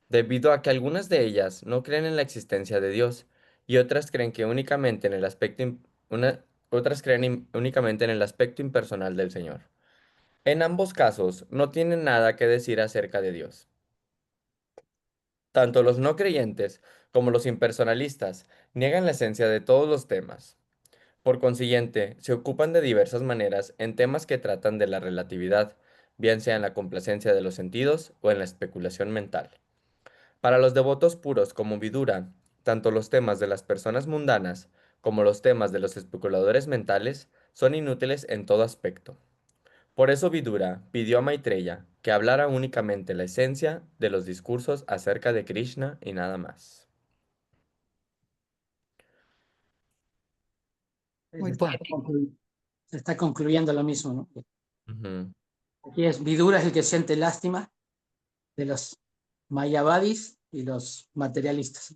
debido a que algunas de ellas no creen en la existencia de Dios y otras creen que únicamente en el aspecto otras creen únicamente en el aspecto impersonal del Señor. En ambos casos, no tienen nada que decir acerca de Dios. Tanto los no creyentes como los impersonalistas niegan la esencia de todos los temas. Por consiguiente, se ocupan de diversas maneras en temas que tratan de la relatividad, bien sea en la complacencia de los sentidos o en la especulación mental. Para los devotos puros como Vidura, tanto los temas de las personas mundanas como los temas de los especuladores mentales son inútiles en todo aspecto. Por eso Vidura pidió a Maitreya que hablara únicamente la esencia de los discursos acerca de Krishna y nada más. Muy Se poético. se está concluyendo lo mismo, ¿no? Ujú. Aquí es Vidura es el que siente lástima de los mayavadis y los materialistas.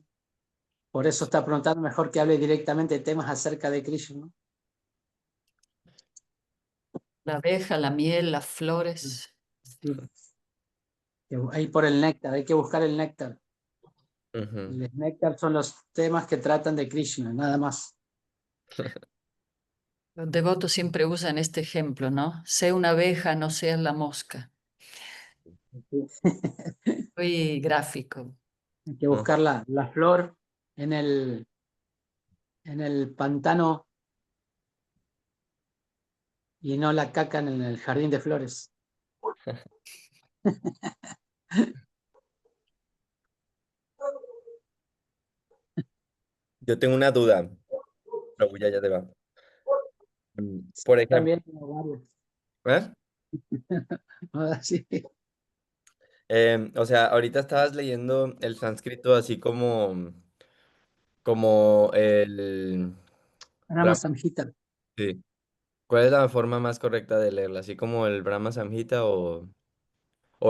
Por eso está preguntando mejor que hable directamente de temas acerca de Krishna, ¿no? La abeja, la miel, las flores. Sí, ahí por el néctar, hay que buscar el néctar. Ujú. El néctar son los temas que tratan de Krishna, nada más. Los devotos siempre usan este ejemplo, ¿no? Sé una abeja, no seas la mosca. Muy gráfico. Hay que Ujú. buscar la flor en el pantano y no la caca en el jardín de flores. Yo tengo una duda, pero ya te va. Por ejemplo, También tengo varios. ¿eh? Sí. O sea, ahorita estabas leyendo el sánscrito así como el Rama Brahma. Samhita. Sí. ¿Cuál es la forma más correcta de leerla? ¿Así como el Brahma Samhita o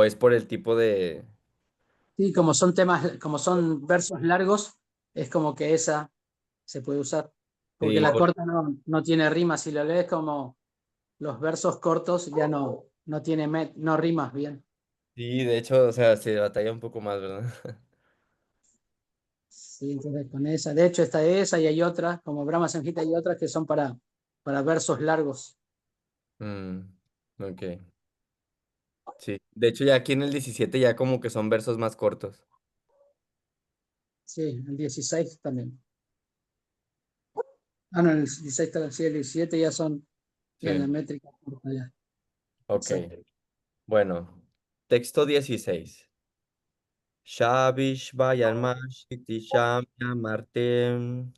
es por el tipo de... Sí, como son temas, como son versos largos, es como que esa se puede usar. Porque Sí, la corta no tiene rima. Si lo lees como los versos cortos ya no tiene no rimas bien. Sí, de hecho, o sea, se batalla un poco más, ¿verdad? Sí, entonces con esa. De hecho, está esa y hay otras, como Brahma Samhita, hay otras que son para versos largos. Mm, ok. Sí. De hecho, ya aquí en el 17 ya como que son versos más cortos. Sí, el 16 también. Ah, no, el 16 también, sí, el 17 ya son ya en la Sí. métrica corta ya. Ok. Exacto. Bueno, texto 16. Shabish Vayarmashiti Shamya Martem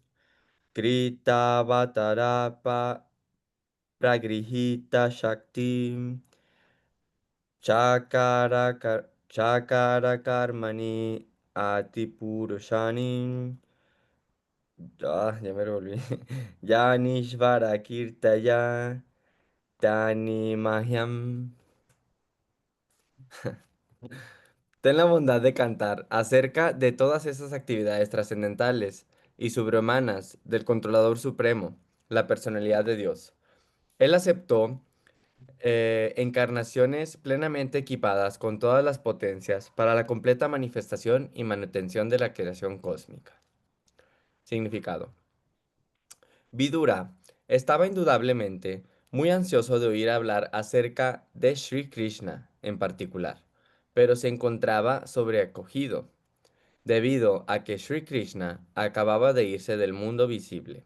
Krita Vatarapa Pragrihita Shakti Chakara Karmani Atipurushani. Ya me lo volví. Yanishvara Kirtaya Tani Mahyam. Ten la bondad de cantar acerca de todas esas actividades trascendentales y sobrehumanas del Controlador Supremo, la personalidad de Dios. Él aceptó encarnaciones plenamente equipadas con todas las potencias para la completa manifestación y manutención de la creación cósmica. Significado. Vidura estaba indudablemente muy ansioso de oír hablar acerca de Sri Krishna en particular, pero se encontraba sobreacogido debido a que Sri Krishna acababa de irse del mundo visible.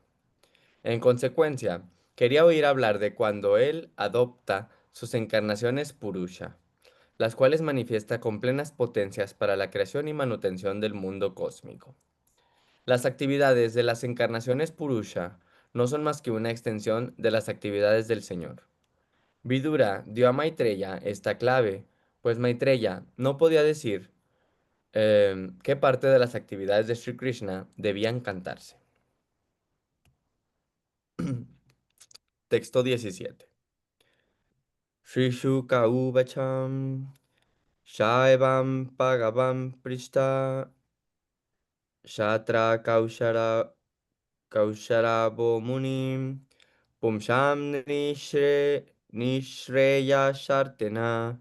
En consecuencia, quería oír hablar de cuando él adopta sus encarnaciones Purusha, las cuales manifiesta con plenas potencias para la creación y manutención del mundo cósmico. Las actividades de las encarnaciones Purusha no son más que una extensión de las actividades del Señor. Vidura dio a Maitreya esta clave, pues Maitreya no podía decir qué parte de las actividades de Sri Krishna debían cantarse. Texto 17. Sri Shuka Uvacham Shaivam Bhagavam Prishta Shatra Kausharabo Munim Pumsham Nishreya Shartena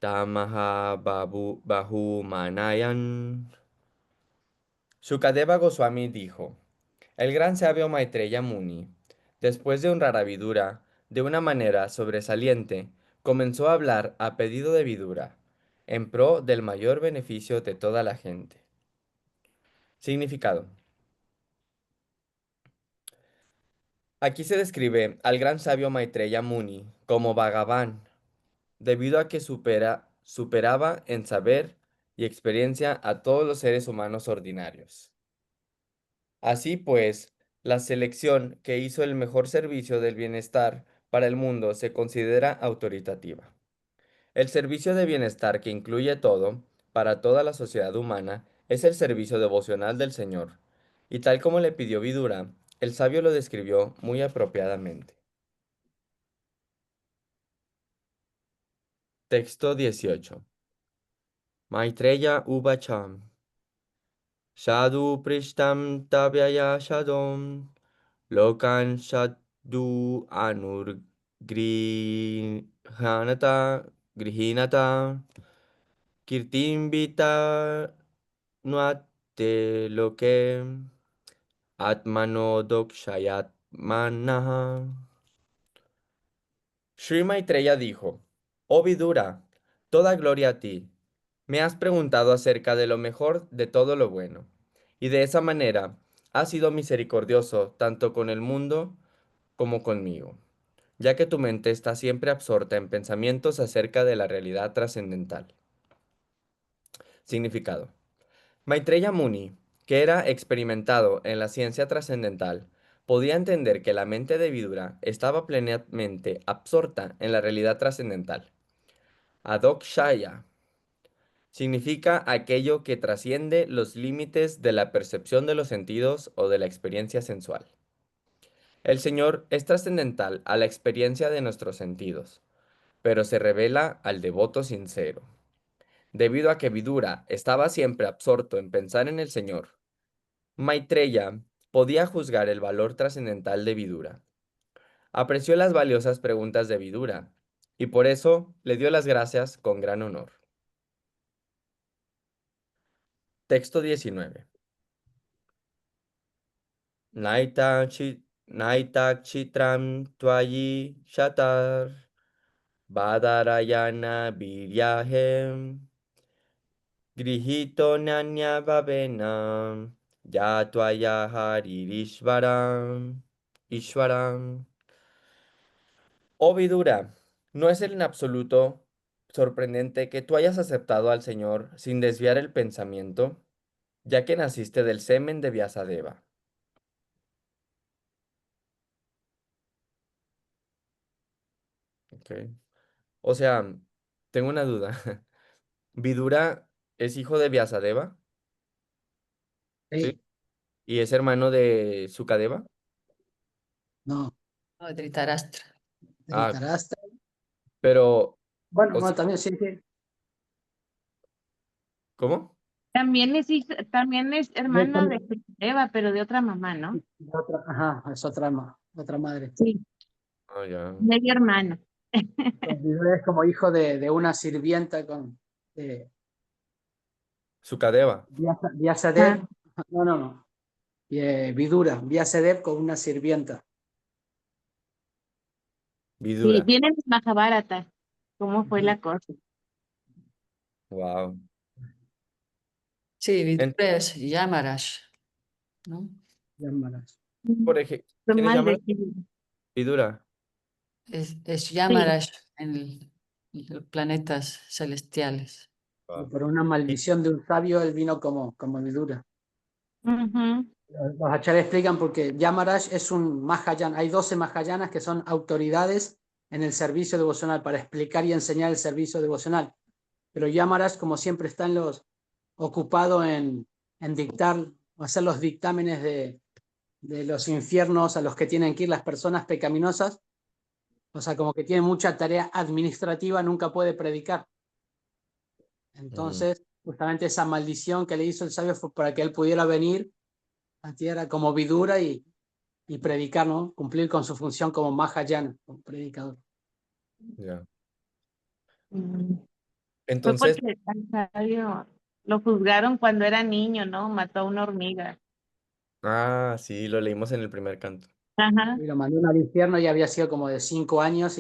Tamaha Bahu Manayan. Sukadeva Goswami dijo: el gran sabio Maitreya Muni, después de honrar a Vidura de una manera sobresaliente, comenzó a hablar a pedido de Vidura, en pro del mayor beneficio de toda la gente. Significado. Aquí se describe al gran sabio Maitreya Muni como Bhagavan, debido a que superaba en saber y experiencia a todos los seres humanos ordinarios. Así pues, la selección que hizo el mejor servicio del bienestar para el mundo se considera autoritativa. El servicio de bienestar que incluye todo, para toda la sociedad humana, es el servicio devocional del Señor. Y tal como le pidió Vidura, el sabio lo describió muy apropiadamente. Texto 18. Maitreya Ubacham. Sadhu Prishtam Tavyaya Shadom. Lokan Sadhu Grihinata Kirtimbita Nuate Loke Atmano Dokshayatmanaha. Sri Maitreya dijo: oh Vidura, toda gloria a ti. Me has preguntado acerca de lo mejor de todo lo bueno, y de esa manera has sido misericordioso tanto con el mundo como conmigo, ya que tu mente está siempre absorta en pensamientos acerca de la realidad trascendental. Significado. Maitreya Muni, que era experimentado en la ciencia trascendental, podía entender que la mente de Vidura estaba plenamente absorta en la realidad trascendental. Adokshaya significa aquello que trasciende los límites de la percepción de los sentidos o de la experiencia sensual. El Señor es trascendental a la experiencia de nuestros sentidos, pero se revela al devoto sincero. Debido a que Vidura estaba siempre absorto en pensar en el Señor, Maitreya podía juzgar el valor trascendental de Vidura. Apreció las valiosas preguntas de Vidura y por eso le dio las gracias con gran honor. Texto 19. Naitak chitram twayi shatar badarayana viryahem grihito nanya bhavena ya tvaya haririshvaram ishvaram. Oh Vidura, no es en absoluto sorprendente que tú hayas aceptado al Señor sin desviar el pensamiento, ya que naciste del semen de Vyasadeva. Ok. O sea, tengo una duda. ¿Vidura es hijo de Vyasadeva? ¿Sí? Sí, ¿Y es hermano de Sukadeva? no, No, Dhritarashtra. Ah, Dhritarashtra. pero, Bueno, o bueno, sea, también sí, sí. ¿cómo? También es De hermano de Eva, pero de otra mamá, ¿no? ajá, es otra madre. Sí, Ah, ya. medio hermano. Vidura es como hijo de una sirvienta con Sukadeva, Vyasadeva. Ah, No, no, no. Vidura, Vyasadeva con una sirvienta. sí, Vidura. viene en Mahabharata. ¿Cómo fue Ujú, la cosa? Wow. Sí, En- Vidura es Yamarash, ¿no? llamadas. por ejemplo, Estoy ¿quién es mal Yamara? de Vidura. Es Sí. Yamarash en los planetas celestiales. Y Wow. por una Y- maldición de un sabio, él vino como Vidura. Ujú. Los acharyas explican porque Yamaraj es un Mahayana. Hay 12 Mahayanas que son autoridades en el servicio devocional para explicar y enseñar el servicio devocional. Pero Yamaraj, como siempre, está ocupado en dictar, hacer los dictámenes de los infiernos a los que tienen que ir las personas pecaminosas. O sea, como que tiene mucha tarea administrativa, nunca puede predicar. Mm, Entonces, justamente esa maldición que le hizo el sabio fue para que él pudiera venir a tierra como Vidura y predicar, ¿no? Cumplir con su función como Mahayana, como predicador. ya. Mm. Fue Entonces, porque al sabio lo juzgaron cuando era niño, ¿no? Mató a una hormiga. sí, lo leímos en el primer canto. Ajá. Y lo mandó al infierno y había sido como de 5 años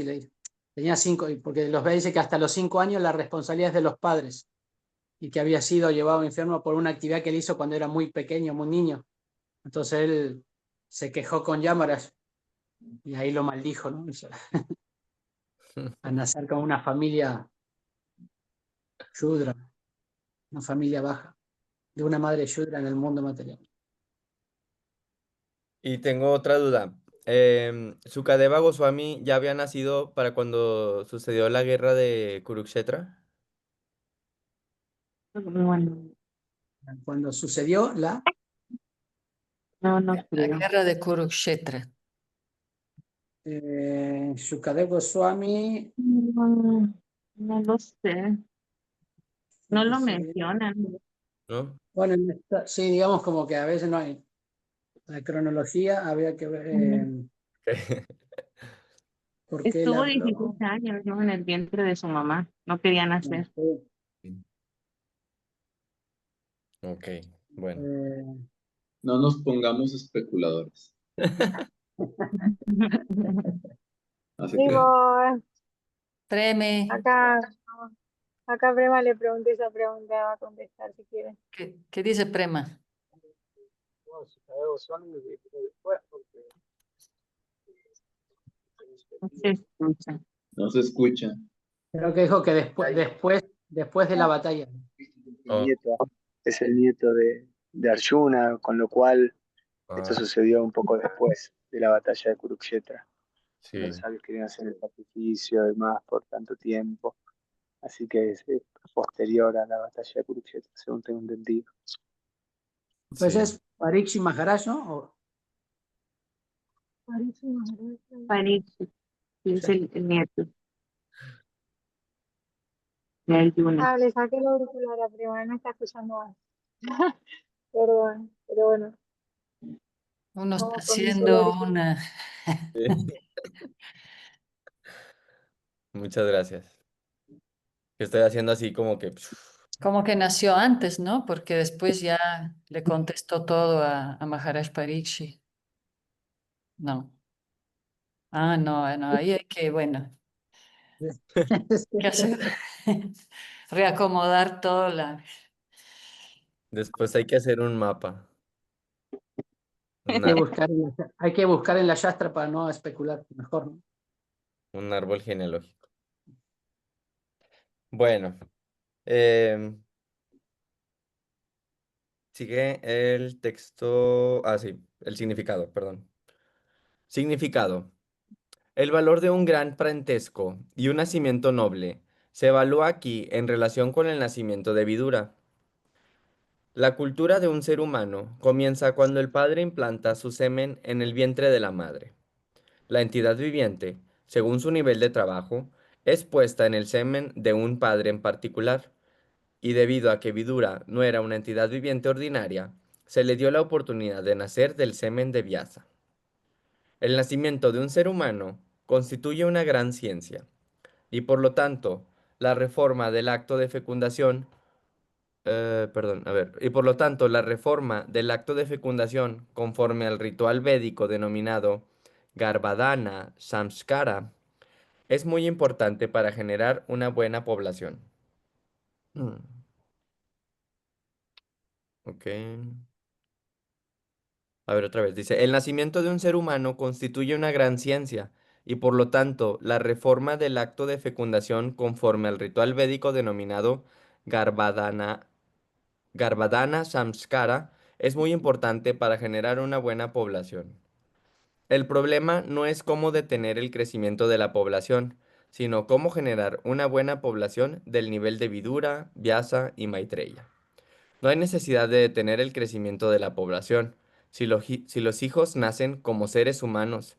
tenía 5, porque los ve dice que hasta los 5 años la responsabilidad es de los padres y que había sido llevado al infierno por una actividad que él hizo cuando era muy pequeño, muy niño. Entonces él se quejó con Yamaras y ahí lo maldijo, ¿no? O sea, a nacer con una familia Shudra, una familia baja, de una madre Shudra en el mundo material. Y tengo otra duda. ¿Sukadeva Goswami ya había nacido para cuando sucedió la guerra de Kurukshetra? Bueno, Cuando sucedió no La creo. guerra de Kurukshetra. Shukadeva Goswami, No, no lo sé. No lo sucedió. mencionan. ¿No? Bueno, sí, digamos como que a veces no hay la cronología, había que ver por qué Estuvo la... 16 años, ¿no? En el vientre de su mamá. No quería nacer. Ok, bueno. eh, No nos pongamos especuladores. Así que Primo, Preme, acá, acá Prema le pregunté esa pregunta, va a contestar si quiere. ¿qué dice Prema? No se escucha. no se escucha. creo que dijo que después de la batalla. Oh, Nieto, es el nieto de Arjuna, con lo cual esto ah, sucedió un poco después de la batalla de Kurukshetra. Los sí, sabios querían hacer el sacrificio y demás por tanto tiempo, así que es posterior a la batalla de Kurukshetra, según tengo entendido. Pues sí. es Parikshit Maharaj, ¿no? Parece que es Sí. el nieto de Arjuna. Ah, le saqué el auricular a Prima, no está escuchando más. Perdón, pero bueno. Uno está Como con mi haciendo solaridad. una, Muchas gracias. Estoy haciendo así como que... como que nació antes, ¿no? Porque después ya le contestó todo a Maharaj Pariksit. No. Ah, no, no, ahí hay que, bueno, ¿qué hacer? Reacomodar todo la... Después hay que hacer un mapa. Un Hay que árbol, buscar hay que buscar en la yastra para no especular, mejor, ¿no? un árbol genealógico. Bueno, em, sigue el texto... Ah, sí, el significado, perdón. Significado. El valor de un gran parentesco y un nacimiento noble se evalúa aquí en relación con el nacimiento de Vidura. La cultura de un ser humano comienza cuando el padre implanta su semen en el vientre de la madre. La entidad viviente, según su nivel de trabajo, es puesta en el semen de un padre en particular, y debido a que Vidura no era una entidad viviente ordinaria, se le dio la oportunidad de nacer del semen de Vyasa. El nacimiento de un ser humano constituye una gran ciencia, y por lo tanto, la reforma del acto de fecundación, perdón, a ver, y por lo tanto, la reforma del acto de fecundación, conforme al ritual védico denominado Garbhadana Samskara, es muy importante para generar una buena población. Ok. A ver, otra vez. Dice, el nacimiento de un ser humano constituye una gran ciencia y por lo tanto la reforma del acto de fecundación conforme al ritual védico denominado Garbhadana, Garbhadana Samskara es muy importante para generar una buena población. El problema no es cómo detener el crecimiento de la población, sino cómo generar una buena población del nivel de Vidura, Vyasa y Maitreya. No hay necesidad de detener el crecimiento de la población. Si los hijos nacen como seres humanos,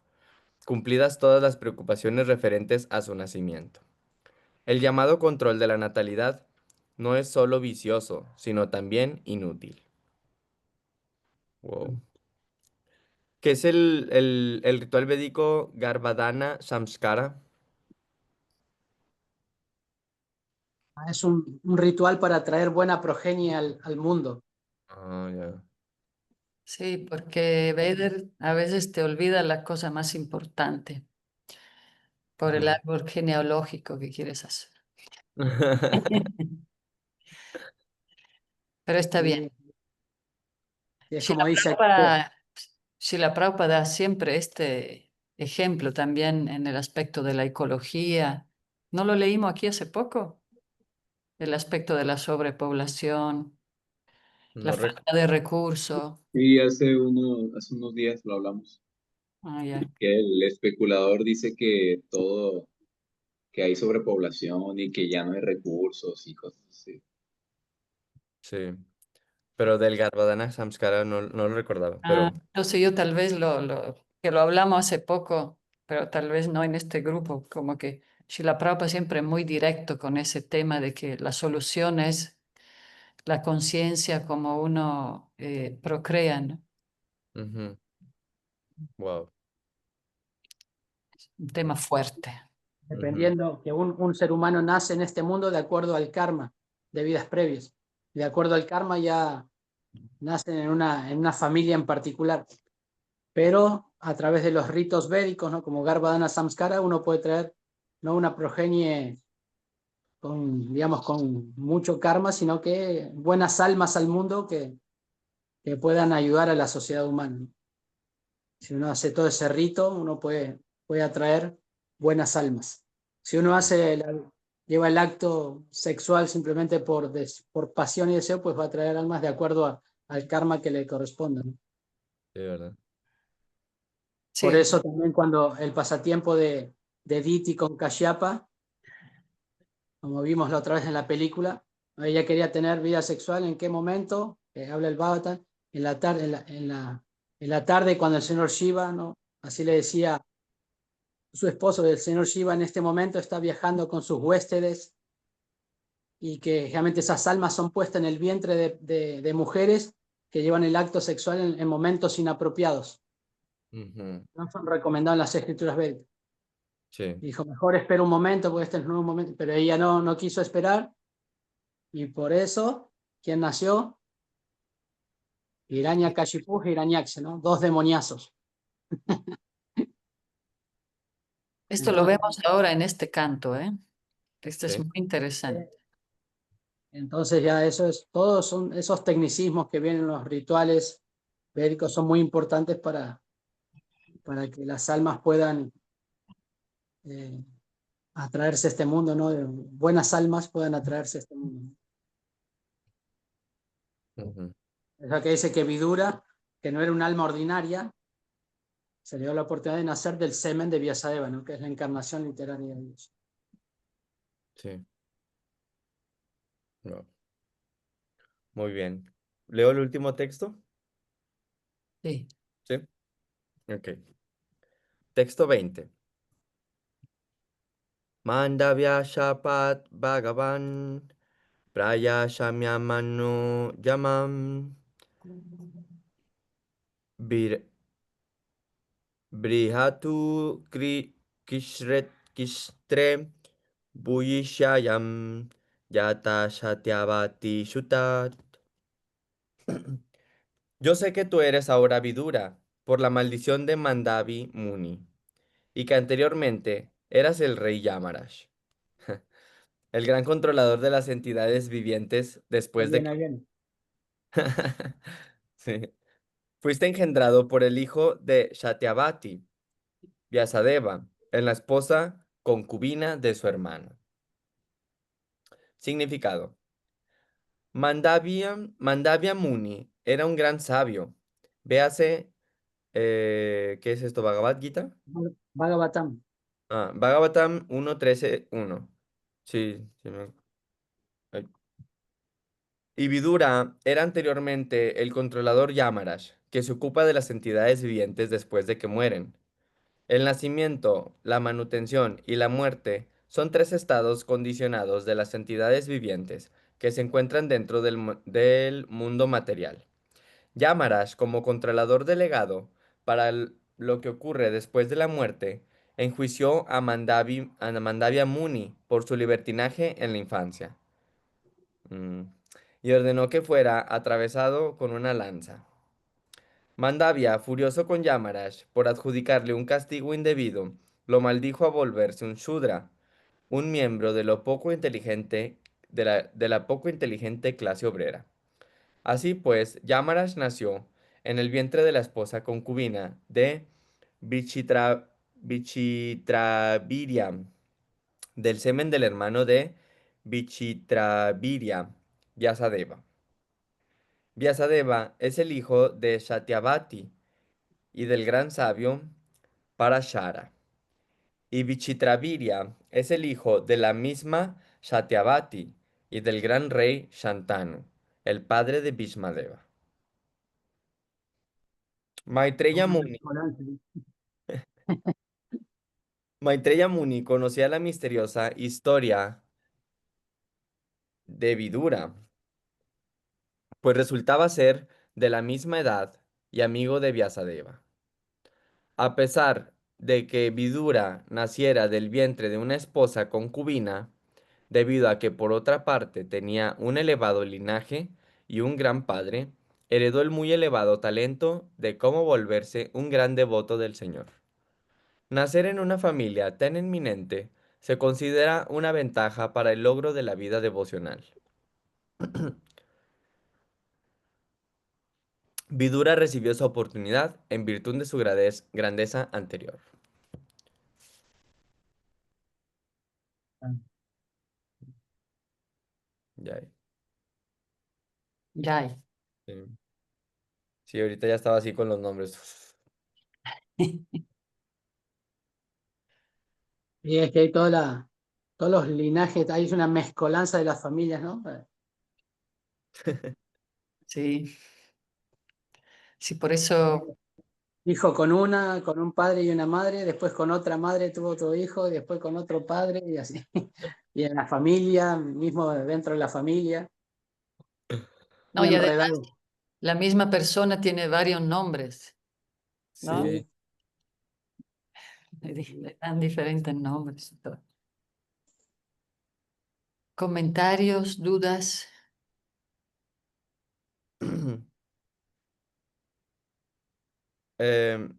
cumplidas todas las preocupaciones referentes a su nacimiento. El llamado control de la natalidad no es solo vicioso, sino también inútil. Wow. ¿Qué es el ritual védico Garbhadana Samskara? Es un ritual para traer buena progenie al mundo. Ah, ya. Sí, porque Vader a veces te olvida la cosa más importante por el Ujú. árbol genealógico que quieres hacer. Pero está bien. Y es Srila como dice, Prabhupada, Srila Prabhupada da siempre este ejemplo también en el aspecto de la ecología. ¿No lo leímos aquí hace poco? El aspecto de la sobrepoblación, la No recuerdo. falta de recursos. Y hace unos días lo hablamos. Ah, ya. Que el especulador dice que todo, que hay sobrepoblación y que ya no hay recursos y cosas así. Sí, pero del Garbhadana Samskara no lo recordaba, Ah, pero... entonces yo tal vez que lo hablamos hace poco, pero tal vez no en este grupo, como que Srila Prabhupada siempre es muy directo con ese tema de que la solución es la conciencia como uno procrea, ¿no? Ujú. Wow. Un tema fuerte. Ujú. dependiendo que un ser humano nace en este mundo de acuerdo al karma de vidas previas. De acuerdo al karma ya nacen en una familia en particular. Pero a través de los ritos védicos, ¿no? Como Garbhadana Samskara, uno puede traer no una progenie con, digamos, con mucho karma, sino que buenas almas al mundo que puedan ayudar a la sociedad humana. Si uno hace todo ese rito, uno puede atraer buenas almas. Si uno lleva el acto sexual simplemente por pasión y deseo, pues va a traer almas de acuerdo al karma que le corresponda, ¿no? Sí, ¿verdad? Por Sí, eso también cuando el pasatiempo de Diti con Kashyapa, como vimos la otra vez en la película, ella quería tener vida sexual. ¿En qué momento? Habla el Bhagavatam, en la tarde, en la tarde cuando el señor Shiva, ¿no? Así le decía su esposo, el señor Shiva, en este momento está viajando con sus huéspedes y que realmente esas almas son puestas en el vientre de mujeres que llevan el acto sexual en momentos inapropiados. Ujú, No son recomendados en las escrituras védicas. sí. Dijo, mejor espero un momento, porque este es un nuevo momento. Pero ella no quiso esperar. Y por eso, ¿quién nació? Hiranyakashipu y Hiranyaksha, ¿no? Dos demoniazos. Esto lo Entonces, vemos ahora en este canto, ¿eh? Esto es Sí. muy interesante. entonces ya eso es, todos son esos tecnicismos que vienen en los rituales védicos son muy importantes para que las almas puedan eh, atraerse a este mundo, ¿no? Buenas almas puedan atraerse a este mundo. Ujú, Es la que dice que Vidura, que no era un alma ordinaria, se le dio la oportunidad de nacer del semen de Vyasadeva, ¿no? Que es la encarnación literaria de Dios. sí. No. Muy bien. ¿Leo el último texto? Sí. Sí. Ok. Texto 20. Mandavya Shapat Bhagavan Praya Shamyamanu Yamam Bir Brihatu Kishre Buyishayam Yata Shatyavati Shutat. Yo sé que tú eres ahora Vidura por la maldición de Mandavi Muni y que anteriormente eras el rey Yamarash, el gran controlador de las entidades vivientes Ahí después de viene, que ahí viene. sí, fuiste engendrado por el hijo de Shatyavati, Vyasadeva, en la esposa concubina de su hermano. Significado. Mandavya Muni era un gran sabio. Véase, ¿qué es esto? ¿Bhagavad Gita? Bhagavatam. Bhagavatam 1.13.1. Sí, sí. Ay. Y Vidura era anteriormente el controlador Yamarash, que se ocupa de las entidades vivientes después de que mueren. El nacimiento, la manutención y la muerte son tres estados condicionados de las entidades vivientes que se encuentran dentro del mundo material. Yamarash, como controlador delegado para lo que ocurre después de la muerte, enjuició a Mandavya Muni por su libertinaje en la infancia. Mm. Y ordenó que fuera atravesado con una lanza. Mandavia, furioso con Yamarash por adjudicarle un castigo indebido, lo maldijo a volverse un Shudra, un miembro de lo poco inteligente de la poco inteligente clase obrera. Así pues, Yamarash nació en el vientre de la esposa concubina de Vichitravirya, del semen del hermano de Vichitravirya, Vyasadeva. Vyasadeva es el hijo de Satyavati y del gran sabio Parashara. Y Vichitravirya es el hijo de la misma Satyavati y del gran rey Shantanu, el padre de Bhishmadeva. Maitreya Muni. Maitreya Muni conocía la misteriosa historia de Vidura, pues resultaba ser de la misma edad y amigo de Vyasadeva. A pesar de que Vidura naciera del vientre de una esposa concubina, debido a que por otra parte tenía un elevado linaje y un gran padre, heredó el muy elevado talento de cómo volverse un gran devoto del Señor. Nacer en una familia tan eminente se considera una ventaja para el logro de la vida devocional. Vidura recibió su oportunidad en virtud de su grandeza anterior. Ya, Ya. sí. Sí, ahorita ya estaba así con los nombres. Y es que hay todos los linajes, hay una mezcolanza de las familias, ¿no? Sí, sí, por eso, Hijo con un padre y una madre, después con otra madre tuvo otro hijo, y después con otro padre, y así. Y en la familia, mismo dentro de la familia, no, muy y además enredado. la misma persona tiene varios nombres, ¿no? Sí, Le dan diferentes nombres y todo. Comentarios, dudas. Em,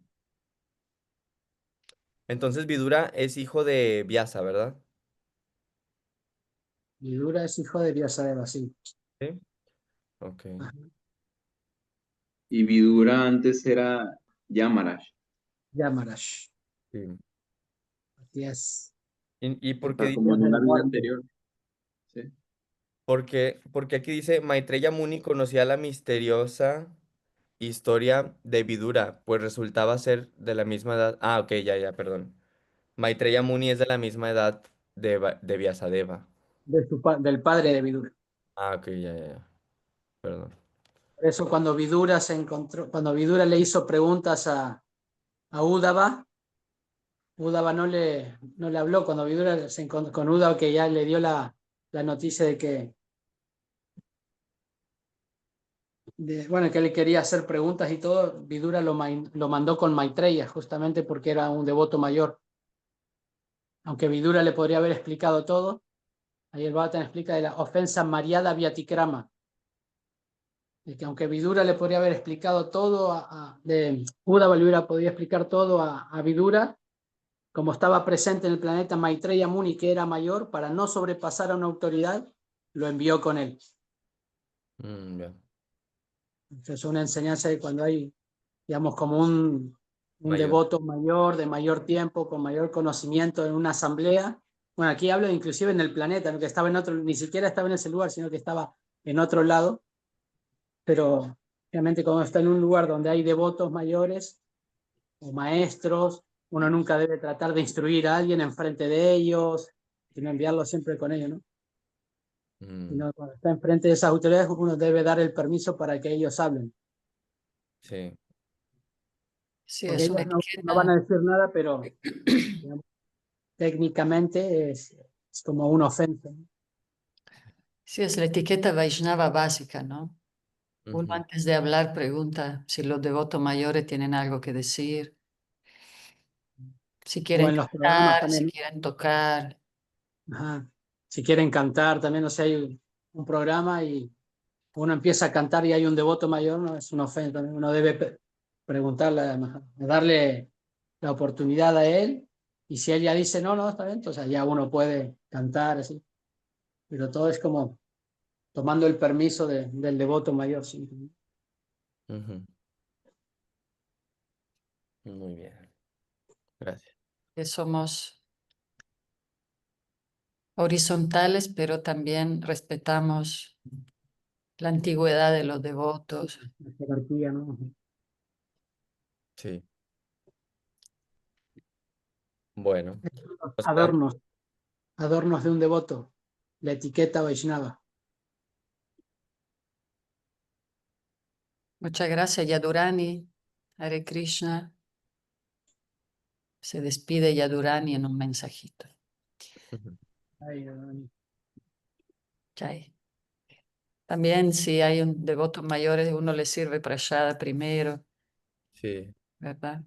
entonces Vidura es hijo de Vyasa, ¿verdad? Vidura es hijo de Vyasadeva, sí. Sí. Ok. Ajá. Y Vidura antes era Yamarash. Yamarash. Sí. Así es. ¿Y O por qué sea, como Dios en dice? de una la vida muerte. anterior. Sí. Porque aquí dice Maitreya Muni conocía la misteriosa historia de Vidura, pues resultaba ser de la misma edad. Ah, ok, ya, perdón. Maitreya Muni es de la misma edad de Vyasadeva. Del padre de Vidura. Ah, ok, ya, perdón. Por eso cuando Vidura cuando Vidura le hizo preguntas a Údava, Údava no le habló. Cuando Vidura se encontró con Údava, que ya le dio la noticia de que, bueno, que él quería hacer preguntas y todo, Vidura lo mandó con Maitreya, justamente porque era un devoto mayor. Aunque Vidura le podría haber explicado todo, ahí el Bhattan explica de la ofensa Mariada Vyatikrama, de que aunque Vidura le podría haber explicado todo, Údava le hubiera podido explicar todo a Vidura, como estaba presente en el planeta Maitreya Muni, que era mayor, para no sobrepasar a una autoridad, lo envió con él. Ya. Entonces, es una enseñanza de cuando hay, digamos, como un Mayor. devoto mayor, de mayor tiempo, con mayor conocimiento en una asamblea. Bueno, aquí hablo inclusive en el planeta, ¿no? Que estaba en otro, ni siquiera estaba en ese lugar, sino que estaba en otro lado, pero obviamente cuando está en un lugar donde hay devotos mayores o maestros, uno nunca debe tratar de instruir a alguien enfrente de ellos, sino enviarlo siempre con ellos, ¿no? Mm, Sino cuando está enfrente de esas autoridades, uno debe dar el permiso para que ellos hablen. sí. Sí, Porque es una ellos no van etiqueta. a decir nada, pero digamos, técnicamente es como una ofensa, ¿no? Sí, es la etiqueta Vaishnava básica, ¿no? Uno Ujú. antes de hablar pregunta si los devotos mayores tienen algo que decir, si O quieren en los programas cantar, si también. quieren tocar. Ajá. Si quieren cantar también, o sea, hay un programa y uno empieza a cantar y hay un devoto mayor, no es una ofensa. Uno debe preguntarle, además, darle la oportunidad a él. Y si él ya dice, no, no, está bien, entonces ya uno puede cantar, así. Pero todo es como tomando el permiso del devoto mayor. Sí. Ujú. Muy bien. Gracias. Que somos horizontales, pero también respetamos la antigüedad de los devotos. La jerarquía, ¿no? Sí. Bueno, nos quedamos. Adornos, adornos de un devoto, la etiqueta Vaishnava. Muchas gracias, Yadurani. Hare Krishna. Se despide Yadurani en un mensajito. Ay, Jai. También si hay un devoto mayor, uno le sirve prashada primero, Sí. ¿verdad?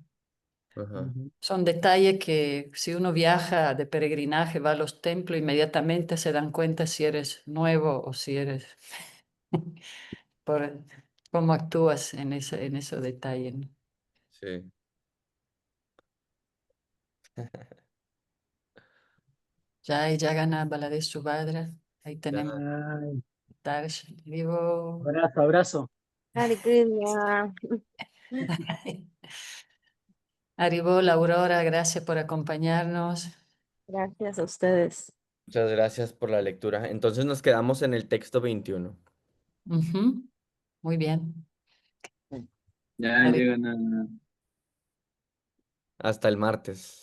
Ajá. Son detalles que si uno viaja de peregrinaje, va a los templos, inmediatamente se dan cuenta si eres nuevo o si eres por cómo actúas en esos detalles, ¿no? Sí. Jai Jagannath Baladev Subhadra. Ahí tenemos Ya. ay, Darshan. Vivo. abrazo, abrazo. Hare Krishna. Haribol, Aurora, gracias por acompañarnos. Gracias a ustedes. Muchas gracias por la lectura. Entonces nos quedamos en el texto 21. Ujú, muy bien. Ya Hari- llegan a Hasta el martes.